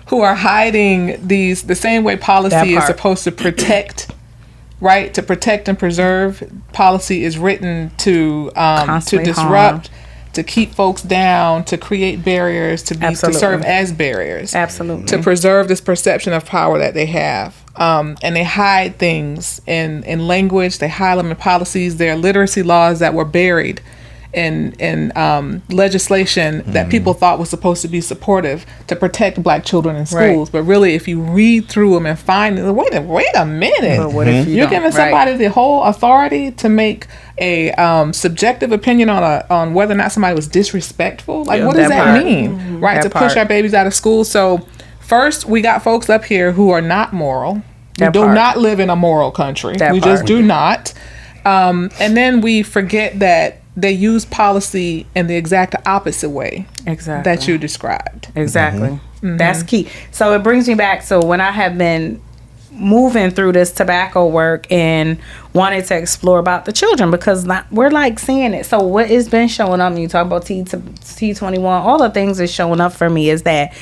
hiding the same way policy is supposed to protect, right? To protect and preserve. Policy is written to disrupt, to keep folks down, to create barriers, to serve as barriers. Absolutely. To preserve this perception of power that they have. And they hide things in language. They hide them in policies. There are literacy laws that were buried in legislation that people thought was supposed to be supportive to protect Black children in schools. Right. But really, if you read through them and find, wait a minute, But what if you're giving somebody the whole authority to make a subjective opinion on whether or not somebody was disrespectful? Like, what does that mean? Right, That to push our babies out of school. So first, we got folks up here who are not moral. We do not live in a moral country. We just do not. And then we forget that they use policy in the exact opposite way that you described. Exactly. That's key. So it brings me back. So when I have been moving through this tobacco work and wanted to explore about the children, because we're like seeing it. So what has been showing up when you talk about T21, all the things that's showing up for me is that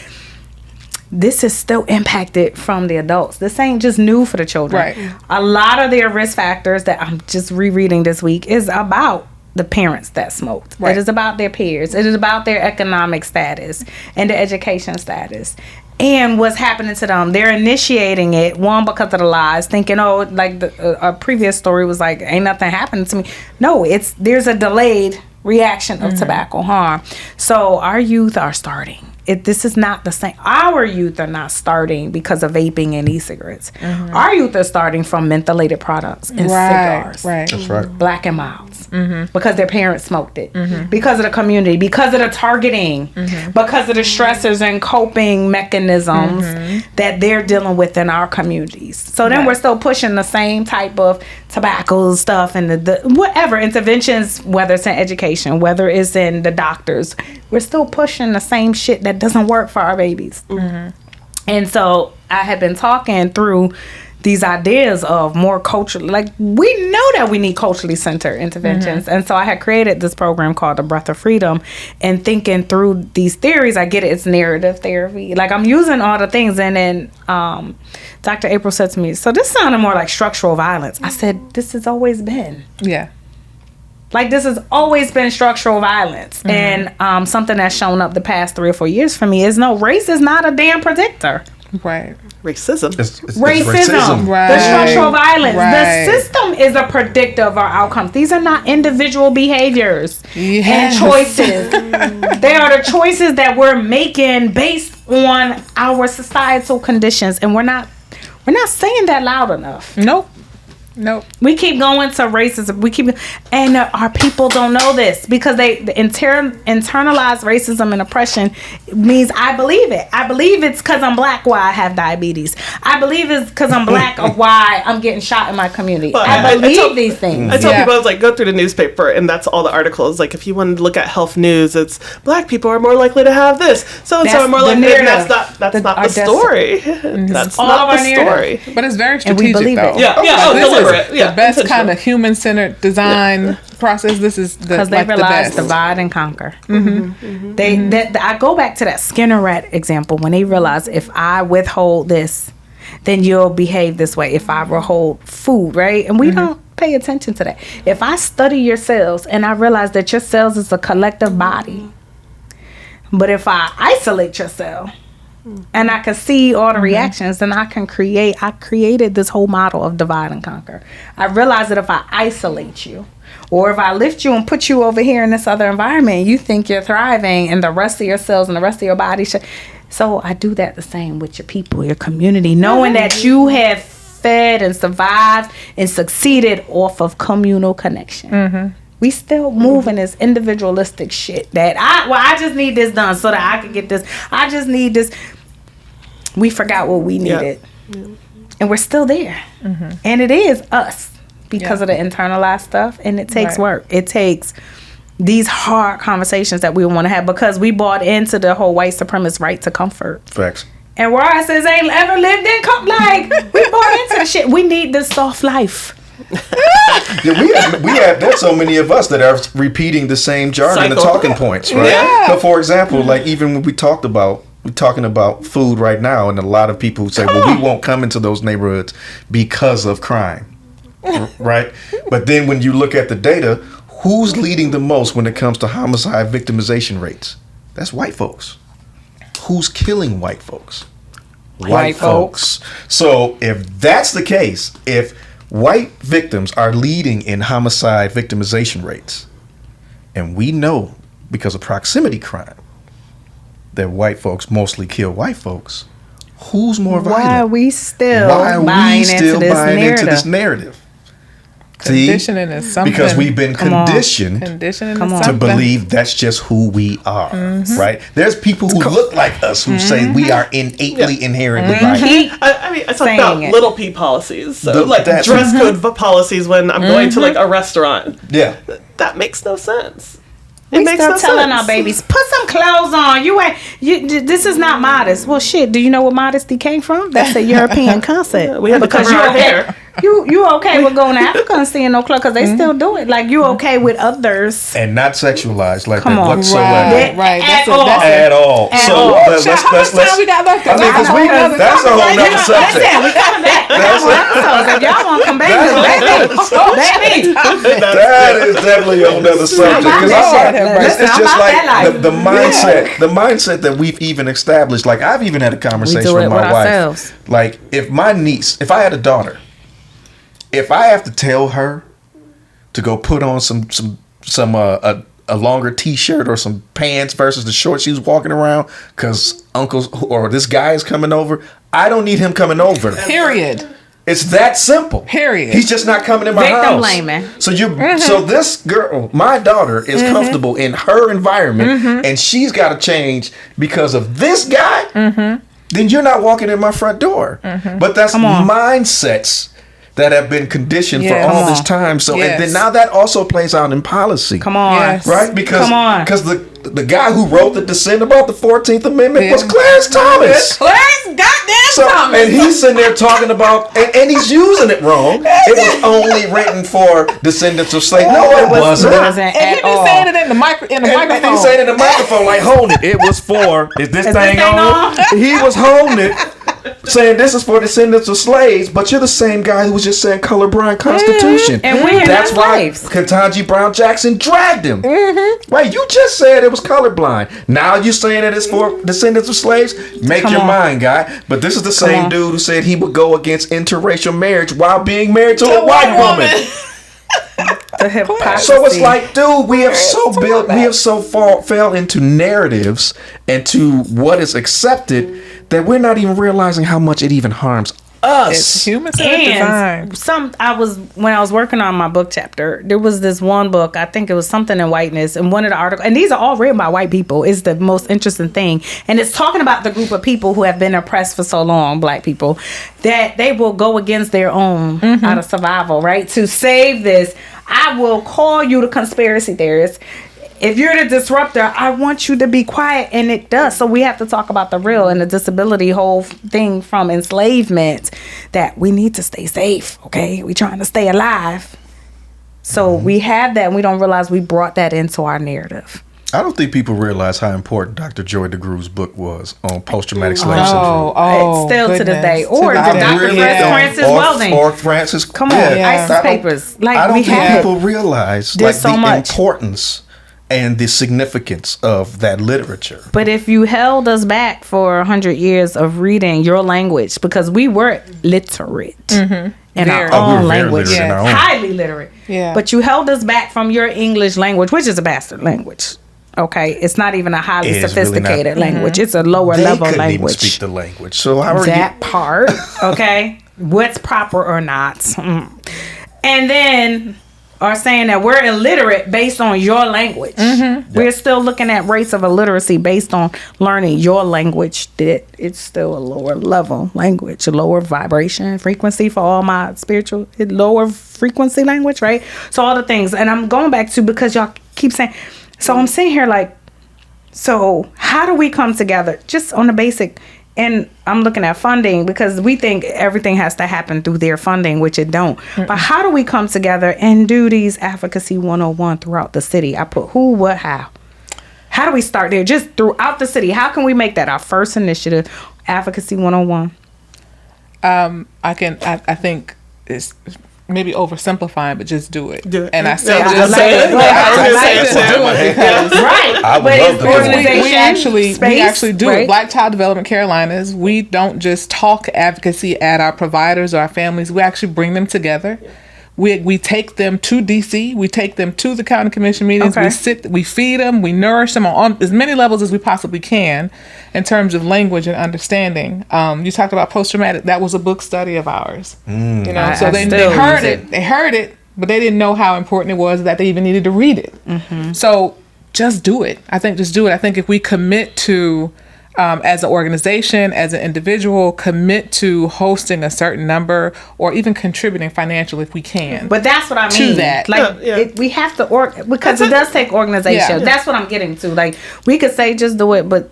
this is still impacted from the adults. This ain't just new for the children. Right. A lot of their risk factors that I'm just rereading this week is about the parents that smoked. Right. It is about their peers. It is about their economic status and their education status. And what's happening to them. They're initiating it, one, because of the lies, thinking, oh, like a previous story was like, ain't nothing happening to me. No, there's a delayed reaction of tobacco harm. So our youth are starting. This is not the same. Our youth are not starting because of vaping and e-cigarettes. Our youth are starting from mentholated products and cigars. Right. That's right. Black and milds. Because their parents smoked it. Because of the community. Because of the targeting. Because of the stressors and coping mechanisms that they're dealing with in our communities. So then we're still pushing the same type of tobacco stuff and the whatever interventions, whether it's in education, whether it's in the doctors. We're still pushing the same shit that doesn't work for our babies. And so I had been talking through these ideas of more cultural, like we know that we need culturally centered interventions. And so I had created this program called The Breath of Freedom, and thinking through these theories, I get it, it's narrative therapy. Like I'm using all the things, and then Dr. April said to me, so this sounded more like structural violence. I said, this has always been. Yeah. Like this has always been structural violence. And something that's shown up the past 3 or 4 years for me is race is not a damn predictor. Right. Racism. It's Racism. Right. The structural violence. Right. The system is a predictor of our outcomes. These are not individual behaviors Yes. and choices. They are the choices that we're making based on our societal conditions. And we're not saying that loud enough. Nope. We keep going to racism. And our people don't know this because they internalize racism and oppression means I believe it. I believe it's because I'm black why I have diabetes. I believe it's because I'm black or why I'm getting shot in my community. But I believe these things. I tell people, I was like, go through the newspaper, and that's all the articles. Like, if you want to look at health news, it's black people are more likely to have this. So and so are more likely. That's not the story. That's not the story. But it's very strategic, and we believe though. it. Yeah. This is the best kind of human-centered design process. This is because they realize divide and conquer. I go back to that Skinner rat example when they realize if I withhold this, then you'll behave this way. If I withhold food, right? And we don't pay attention to that. If I study your cells and I realize that your cells is a collective body, but if I isolate your cell and I can see all the reactions, then I created this whole model of divide and conquer. I realized that if I isolate you, or if I lift you and put you over here in this other environment, you think you're thriving and the rest of your cells and the rest of your body so I do that the same with your people, your community, knowing that you have fed and survived and succeeded off of communal connection. We still moving this individualistic shit that I just need this done so that I can get this. I just need this. We forgot what we needed. And we're still there. And it is us because of the internalized stuff. And it takes work. It takes these hard conversations that we want to have because we bought into the whole white supremacist right to comfort. Facts. And where I says ain't ever lived in like we bought into the shit. We need this soft life. Yeah, we have there's so many of us that are repeating the same jargon and talking points, right? Yeah. So for example, like even when we're talking about food right now, and a lot of people say, well, we won't come into those neighborhoods because of crime. Right? But then when you look at the data, who's leading the most when it comes to homicide victimization rates? That's white folks. Who's killing white folks? White folks. So if that's the case, if white victims are leading in homicide victimization rates, and we know because of proximity crime that white folks mostly kill white folks, who's more violent? Why are we still buying into this narrative? Conditioning is something. Because we've been conditioned to believe that's just who we are, right? There's people who look like us who say we are innately, inherently violent. I mean, I talk about little p policies. So like dress code policies when I'm going to like a restaurant. Yeah. That makes no sense. We still telling our babies, put some clothes on. This is not modest. Well, shit. Do you know where modesty came from? That's a European concept. We have to cover our hair. You okay with going to Africa and seeing no clothes because they still do it. Like you okay with others and not sexualized like Come that on. whatsoever. Right. At all. So let's How much time we got left? that's a whole nother subject. Listen, we coming back. If y'all want to come back, baby. That is definitely a whole nother subject. It's just like the mindset. The mindset that we've even established. Like I've even had a conversation with my wife. Like if I had a daughter, if I have to tell her to go put on a longer t-shirt or some pants versus the shorts she was walking around because uncle's or this guy is coming over, I don't need him coming over. Period. It's that simple. Period. He's just not coming in my house. Victim blaming. So this girl, my daughter, is comfortable in her environment, and she's got to change because of this guy. Then you're not walking in my front door. But that's mindsets that have been conditioned for all this time. So and then now that also plays out in policy. Come on. Yes. Right? Because the guy who wrote the dissent about the 14th Amendment was Clarence Thomas. Clarence goddamn Thomas. And he's sitting there talking about, and he's using it wrong. It was only written for descendants of slaves. No, it wasn't. And he be saying it in the microphone. And he's saying it in the microphone, like, hold it. It was for, is this thing on? He was holding it, saying this is for descendants of slaves, but you're the same guy who was just saying colorblind Constitution. And we That's why slaves. Ketanji Brown Jackson dragged him. Right? You just said it was colorblind. Now you're saying it is for descendants of slaves? Make your mind, guy. But this is the same dude who said he would go against interracial marriage while being married to a white woman. The hypocrisy. So it's like, dude, we have so fell into narratives and to what is accepted that we're not even realizing how much it even harms us. It's human-centered design. When I was working on my book chapter, there was this one book, I think it was something in whiteness, and one of the articles, and these are all written by white people, is the most interesting thing. And it's talking about the group of people who have been oppressed for so long, black people, that they will go against their own out of survival, right? To save this, I will call you the conspiracy theorist. If you're the disruptor, I want you to be quiet, and it does. So we have to talk about the real and the disability whole thing from enslavement, that we need to stay safe, okay? We're trying to stay alive. So we have that, and we don't realize we brought that into our narrative. I don't think people realize how important Dr. Joy DeGrew's book was on post-traumatic slave syndrome. It's still to this day. Or Dr. Francis Welding. Or Francis. Come on, ISIS papers. Like, I don't we think have people realize There's like so the much. importance and the significance of that literature. But if you held us back for 100 years of reading your language, because we were literate in our own language, highly literate. Yeah. But you held us back from your English language, which is a bastard language. Okay, it's not even a highly sophisticated language. It's a lower level couldn't language. Even speak the language. So how are that part? Okay, what's proper or not? And then are saying that we're illiterate based on your language. We're still looking at rates of illiteracy based on learning your language. That it's still a lower level language, a lower vibration frequency for all my spiritual, lower frequency language, right? So all the things, and I'm going back to because y'all keep saying. So I'm sitting here like, so how do we come together just on the basic? And I'm looking at funding because we think everything has to happen through their funding, which it don't. But how do we come together and do these advocacy 101 throughout the city? I put who, what, how. How do we start there? Just throughout the city. How can we make that our first initiative, advocacy 101? I think it's maybe oversimplifying, but just do it. Do it. And I say Yeah, just say it. Right. I would But love it's to do it. organization, we space, actually do right? it. Black Child Development Carolinas, we don't just talk advocacy at our providers or our families. We actually bring them together. We take them to DC. We take them to the county commission meetings. Okay. We feed them. We nourish them on as many levels as we possibly can, in terms of language and understanding. You talked about post traumatic. That was a book study of ours. So they heard it, but they didn't know how important it was that they even needed to read it. So just do it. I think just do it. I think if we commit to, as an organization, as an individual, commit to hosting a certain number or even contributing financially if we can. But that's what I mean. To that. Like, we have to, because it does take organization. Yeah. That's what I'm getting to. Like, we could say just do it, but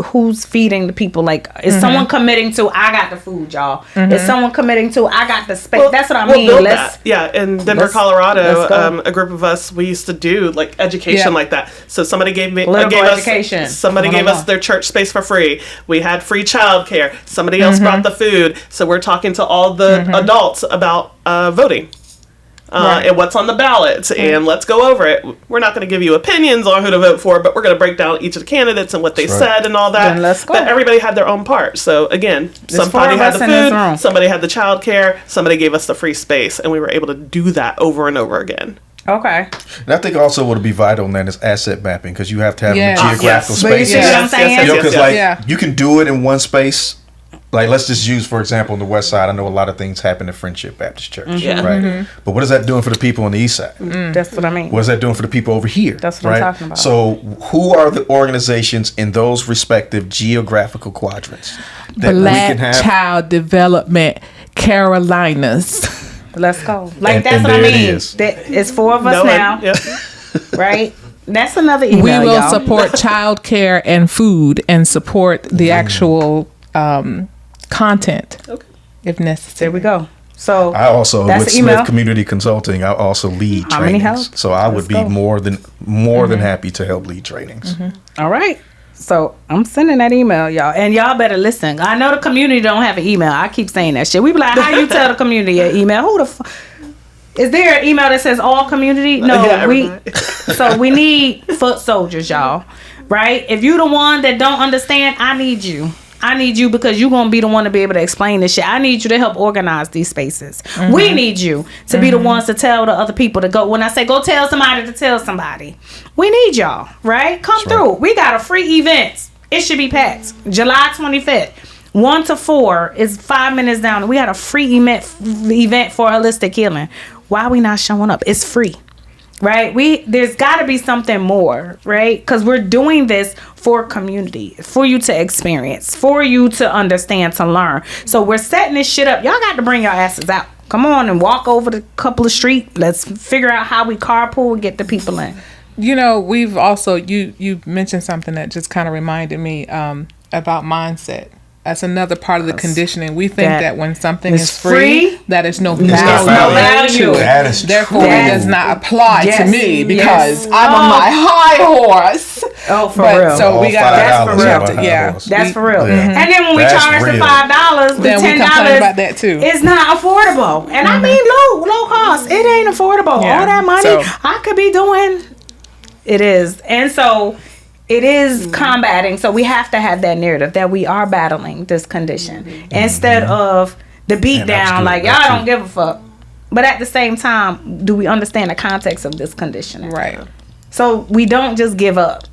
who's feeding the people? Like, is someone committing to, I got the food, y'all? Is someone committing to, I got the space? That's what I mean. Build that. Yeah, in Denver, Colorado, a group of us, we used to do like education like that. So somebody gave education. Somebody gave us their church space for free. We had free childcare. Somebody else brought the food. So we're talking to all the adults about voting. And what's on the ballots, and let's go over it. We're not going to give you opinions on who to vote for, but we're going to break down each of the candidates and what they said and all that. Then let's go. But everybody had their own part. So again, somebody had the food, somebody had the childcare, somebody gave us the free space, and we were able to do that over and over again. Okay. And I think also what would be vital in that is asset mapping, because you have to have Yes. a geographical But you space. see what I'm saying? Because you can do it in one space. Like, let's just use, for example, on the west side, I know a lot of things happen at Friendship Baptist Church, right? But what is that doing for the people on the east side? That's what I mean. What is that doing for the people over here? That's what I'm talking about. So who are the organizations in those respective geographical quadrants that we can have? Child Development Carolinas. Let's go. Like, And- that's and what I there it mean. is. It's 4 of us now, right? That's another email, We will y'all. support child care and food and support the actual content if necessary. There we go. So I also, that's with the email. Smith Community Consulting, I also lead How many trainings. help? So I would Let's be go. more than happy to help lead trainings. All right. So I'm sending that email, y'all, and y'all better listen. I know the community don't have an email. I keep saying that shit. We be like, how you tell the community your email? Who the fuck? Is there an email that says all community? No, so we need foot soldiers, y'all. Right? If you the one that don't understand, I need you. I need you because you're going to be the one to be able to explain this shit. I need you to help organize these spaces. We need you to be the ones to tell the other people to go. When I say go tell somebody to tell somebody, we need y'all, right? Come through. Right. We got a free event. It should be packed. July 25th. 1 to 4 is 5 minutes down. We had a free event for holistic healing. Why are we not showing up? It's free. Right? There's got to be something more, right? Because we're doing this for community, for you to experience, for you to understand, to learn. So we're setting this shit up. Y'all got to bring your asses out. Come on and walk over the couple of streets. Let's figure out how we carpool and get the people in. You know, we've also, you mentioned something that just kind of reminded me about mindset. That's another part of the conditioning. We think that when something is free, that is no value to it. Therefore, it does not apply to me because I'm on my high horse. Oh, for real. So we got that's for real. That's for real. And then when we charge the $5, the then we complain about that too. It's not affordable. And I mean low cost. It ain't affordable. All that money I could be doing. It is. And so it is combating. So we have to have that narrative that we are battling this condition instead of the beat down like y'all don't give a fuck. But at the same time, do we understand the context of this condition? Right. So we don't just give up.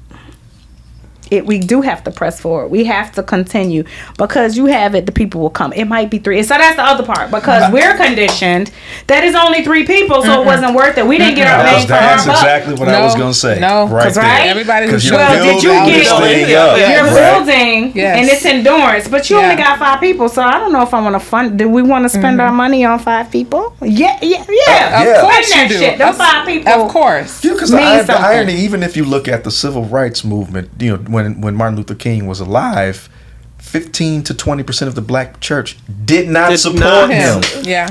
we do have to press forward. We have to continue, because you have it, the people will come. It might be 3. And so that's the other part, because we're conditioned that it's only 3 people, so it wasn't worth it. We didn't get our bang for our That's buck. exactly what I was going to say. No. Right there. Right? Everybody who 'Cause shows you're Well, did you building get- this thing up, You're right? building, Yes. and it's endurance, but you only Yeah. got 5 people, so I don't know if I want to fund. Do we want to spend our money on 5 people? Yeah. Yeah. Of course you that do. shit. Them 5 people. Of course. Because means the something. irony, even if you look at the civil rights movement, when Martin Luther King was alive, 15 to 20% of the black church did not support him. Yeah.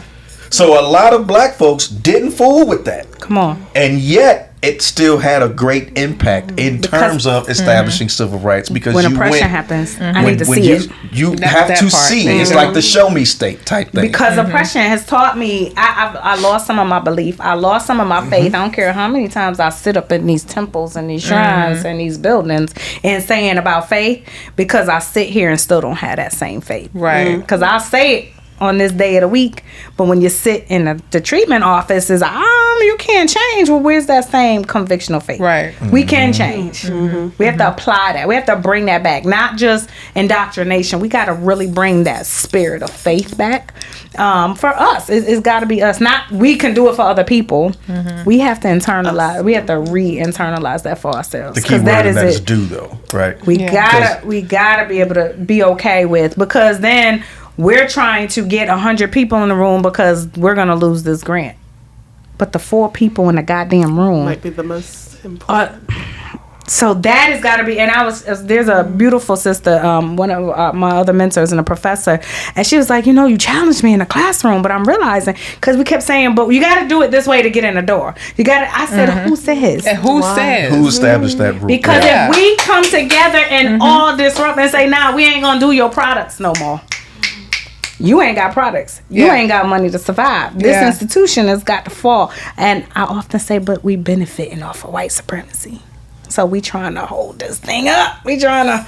So a lot of black folks didn't fool with that. Come on. And yet it still had a great impact in terms of establishing civil rights, because When you oppression went, happens, I need to see you, it. You That have to part. see. It's like the show me state type thing. Because oppression has taught me, I lost some of my belief. I lost some of my faith. I don't care how many times I sit up in these temples and these shrines and these buildings and saying about faith, because I sit here and still don't have that same faith. Right. Because I'll say it on this day of the week, but when you sit in the treatment office, is you can't change. Well, where's that same conviction of faith? Right. We can change. We have to apply that. We have to bring that back. Not just indoctrination. We got to really bring that spirit of faith back. For us, it's got to be us. Not we can do it for other people. We have to internalize. We have to re-internalize that for ourselves. The key word that in that is it. do, though, right? We Yeah. gotta be able to be okay with, because then we're trying to get 100 people in the room because we're gonna lose this grant. But the 4 people in the goddamn room Might be the most important. so that has got to be. And there's a beautiful sister, one of my other mentors and a professor, and she was like, you challenged me in the classroom, but I'm realizing, because we kept saying, but you got to do it this way to get in the door. You got to. I said, who says? And who says? Who established that rule? Because Yeah. if we come together and all disrupt and say, nah, we ain't gonna do your products no more. You ain't got products. You Yeah. ain't got money to survive. This Yeah. institution has got to fall. And I often say, but we benefiting off of white supremacy. So we trying to hold this thing up. We trying to,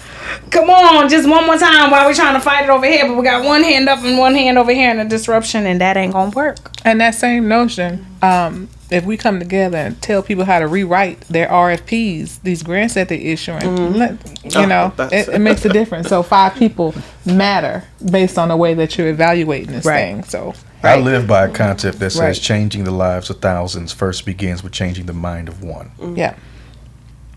come on, just one more time while we trying to fight it over here. But we got one hand up and one hand over here in the disruption, and that ain't gonna work. And that same notion, if we come together and tell people how to rewrite their RFPs, these grants that they're issuing, it makes a difference. So 5 people matter based on the way that you're evaluating this thing. So I live by a concept that says Right. changing the lives of thousands first begins with changing the mind of one. yeah,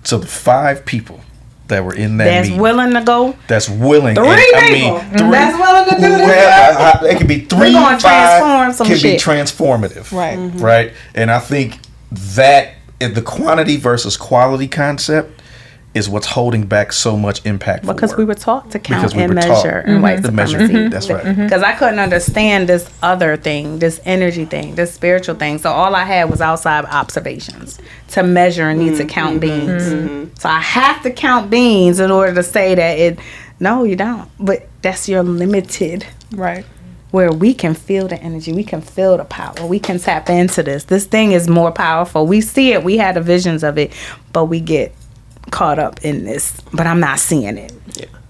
So the 5 people that were in that That's meeting, willing to go. that's willing. 3 people. That's willing to do this. It could be 3, gonna 5, transform some can be shit. transformative. Right. Right. And I think that the quantity versus quality concept is what's holding back so much impact. Because we were taught to count Because we and were taught measure in white to measure. supremacy. That's right. Because I couldn't understand this other thing, this energy thing, this spiritual thing. So all I had was outside observations to measure and need to count beans. So I have to count beans in order to say that it. No, you don't. But that's your limited. right. Where we can feel the energy, we can feel the power, we can tap into this. This thing is more powerful. We see it, we had the visions of it, but we get caught up in this. But I'm not seeing it.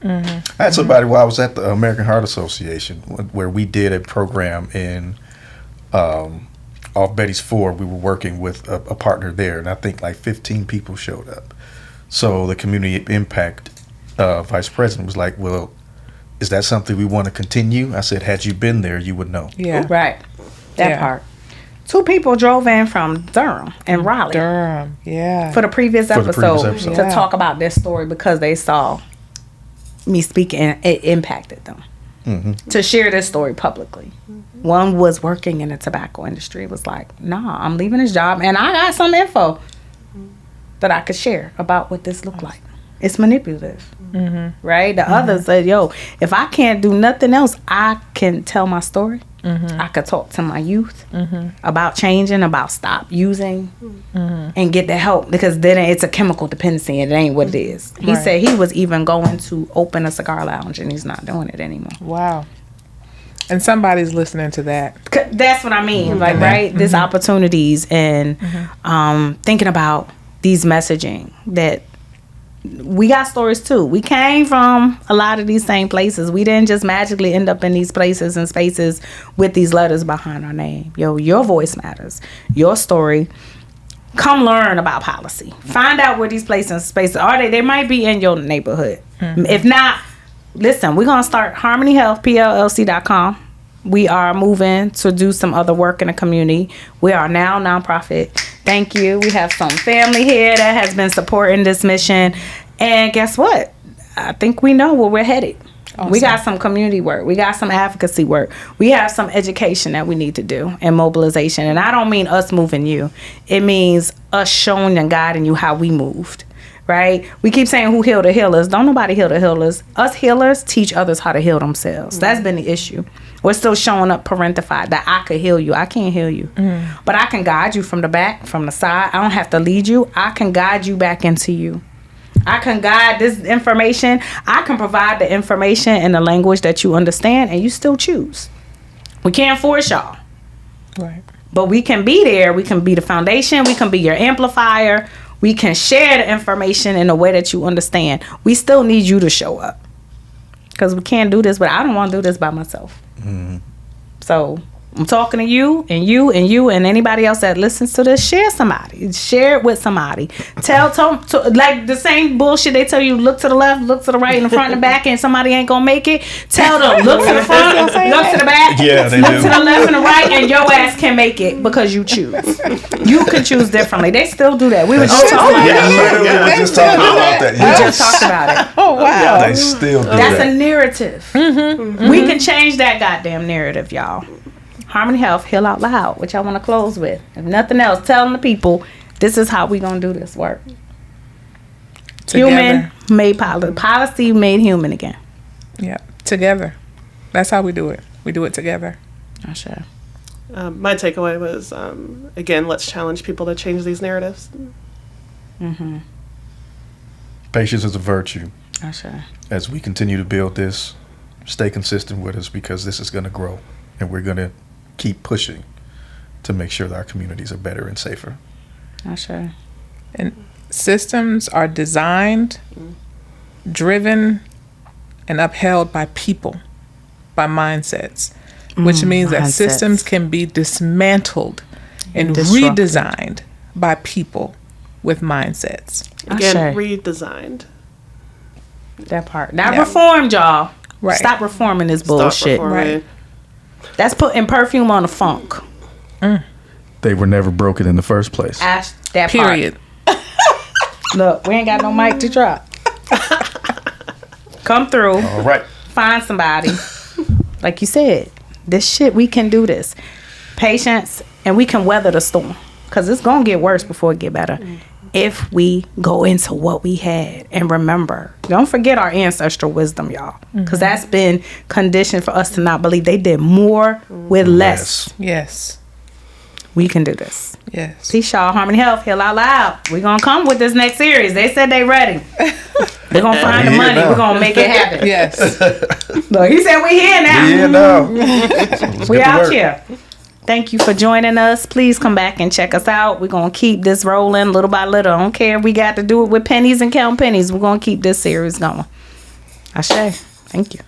I had somebody while I was at the American Heart Association where we did a program in off Betty's Ford. We were working with a partner there, and I think like 15 people showed up. So the community impact vice president was like, well, is that something we want to continue? I said, had you been there, you would know. Yeah. Right. That Yeah. part. 2 people drove in from Durham and Raleigh Durham. Yeah. for the previous For the episode, previous episode. to Yeah. talk about their story because they saw me speaking and it impacted them to share this story publicly. One was working in the tobacco industry, was like, nah, I'm leaving this job and I got some info that I could share about what this looked like. It's manipulative, right? The others said, yo, if I can't do nothing else, I can tell my story. I could talk to my youth about changing, about stop using, and get the help, because then it's a chemical dependency and it ain't what it is. He Right. said he was even going to open a cigar lounge and he's not doing it anymore. Wow. And somebody's listening to that. That's what I mean, like, right? There's opportunities and thinking about these messaging that we got stories too. We came from a lot of these same places. We didn't just magically end up in these places and spaces with these letters behind our name. Yo, your voice matters. Your story come learn about policy. Find out where these places and spaces are. They might be in your neighborhood. If not, listen, we're going to start harmonyhealthpllc.com. We are moving to do some other work in the community. We are now nonprofit. Thank you. We have some family here that has been supporting this mission. And guess what? I think we know where we're headed. Awesome. We got some community work. We got some advocacy work. We have some education that we need to do and mobilization. And I don't mean us moving you. It means us showing and guiding you how we moved. Right? We keep saying who healed the healers. Don't nobody heal the healers. Us healers teach others how to heal themselves. That's been the issue. We're still showing up parentified that I could heal you. I can't heal you. But I can guide you from the back, from the side. I don't have to lead you. I can guide you back into you. I can guide this information. I can provide the information in the language that you understand, and you still choose. We can't force y'all. Right. But we can be there. We can be the foundation. We can be your amplifier. We can share the information in a way that you understand. We still need you to show up. Because we can't do this, but I don't want to do this by myself. So I'm talking to you and you and you and anybody else that listens to this. Share somebody. Share it with somebody. Tell like the same bullshit they tell you, look to the left, look to the right, in the front and the back, and somebody ain't gonna make it. Tell them, look to the front, look to the back, Yeah, they look do. to the left and the right, and your ass can make it because you choose. You can choose differently. They still do that. We were just talking about Yeah, it. literally, we just talking about that. We Yes. just talked about it. Oh, wow. They still do That's that. a narrative. We can change that goddamn narrative, y'all. Harmony Health, Heal Out Loud, which I want to close with. If nothing else, telling the people this is how we gonna do this work. Together. Human made policy made human again. Yeah. Together. That's how we do it. We do it together. Oh, sure. My takeaway was, again, let's challenge people to change these narratives. Patience is a virtue. Oh, sure. As we continue to build this, stay consistent with us because this is going to grow, and we're going to keep pushing to make sure that our communities are better and safer. Oh, sure. And systems are designed, driven, and upheld by people, by mindsets, which means that mindsets. systems can be dismantled and Disrupted. redesigned by people with mindsets. Again, sure. redesigned. That part. Not Yeah. reformed, y'all. Right. Stop reforming this Stop bullshit. reforming. Right. That's putting perfume on the funk. They were never broken in the first place. Ash, that Period. part. Look, we ain't got no mic to drop. Come through. All right. Find somebody. Like you said, this shit, we can do this. Patience, and we can weather the storm. Because it's going to get worse before it get better. If we go into what we had and remember, don't forget our ancestral wisdom, y'all. Because that's been conditioned for us to not believe they did more with less. Yes. We can do this. Yes. Peace, y'all. Harmony Health, Heal Out Loud. We're going to come with this next series. They said they ready. They're going to find the here money. now. We're going to make it happen. Yes. Look, he said we here now. Yeah, no. Let's We get to out work. here. Thank you for joining us. Please come back and check us out. We're going to keep this rolling little by little. I don't care if we got to do it with pennies and count pennies. We're going to keep this series going. Ashe. Thank you.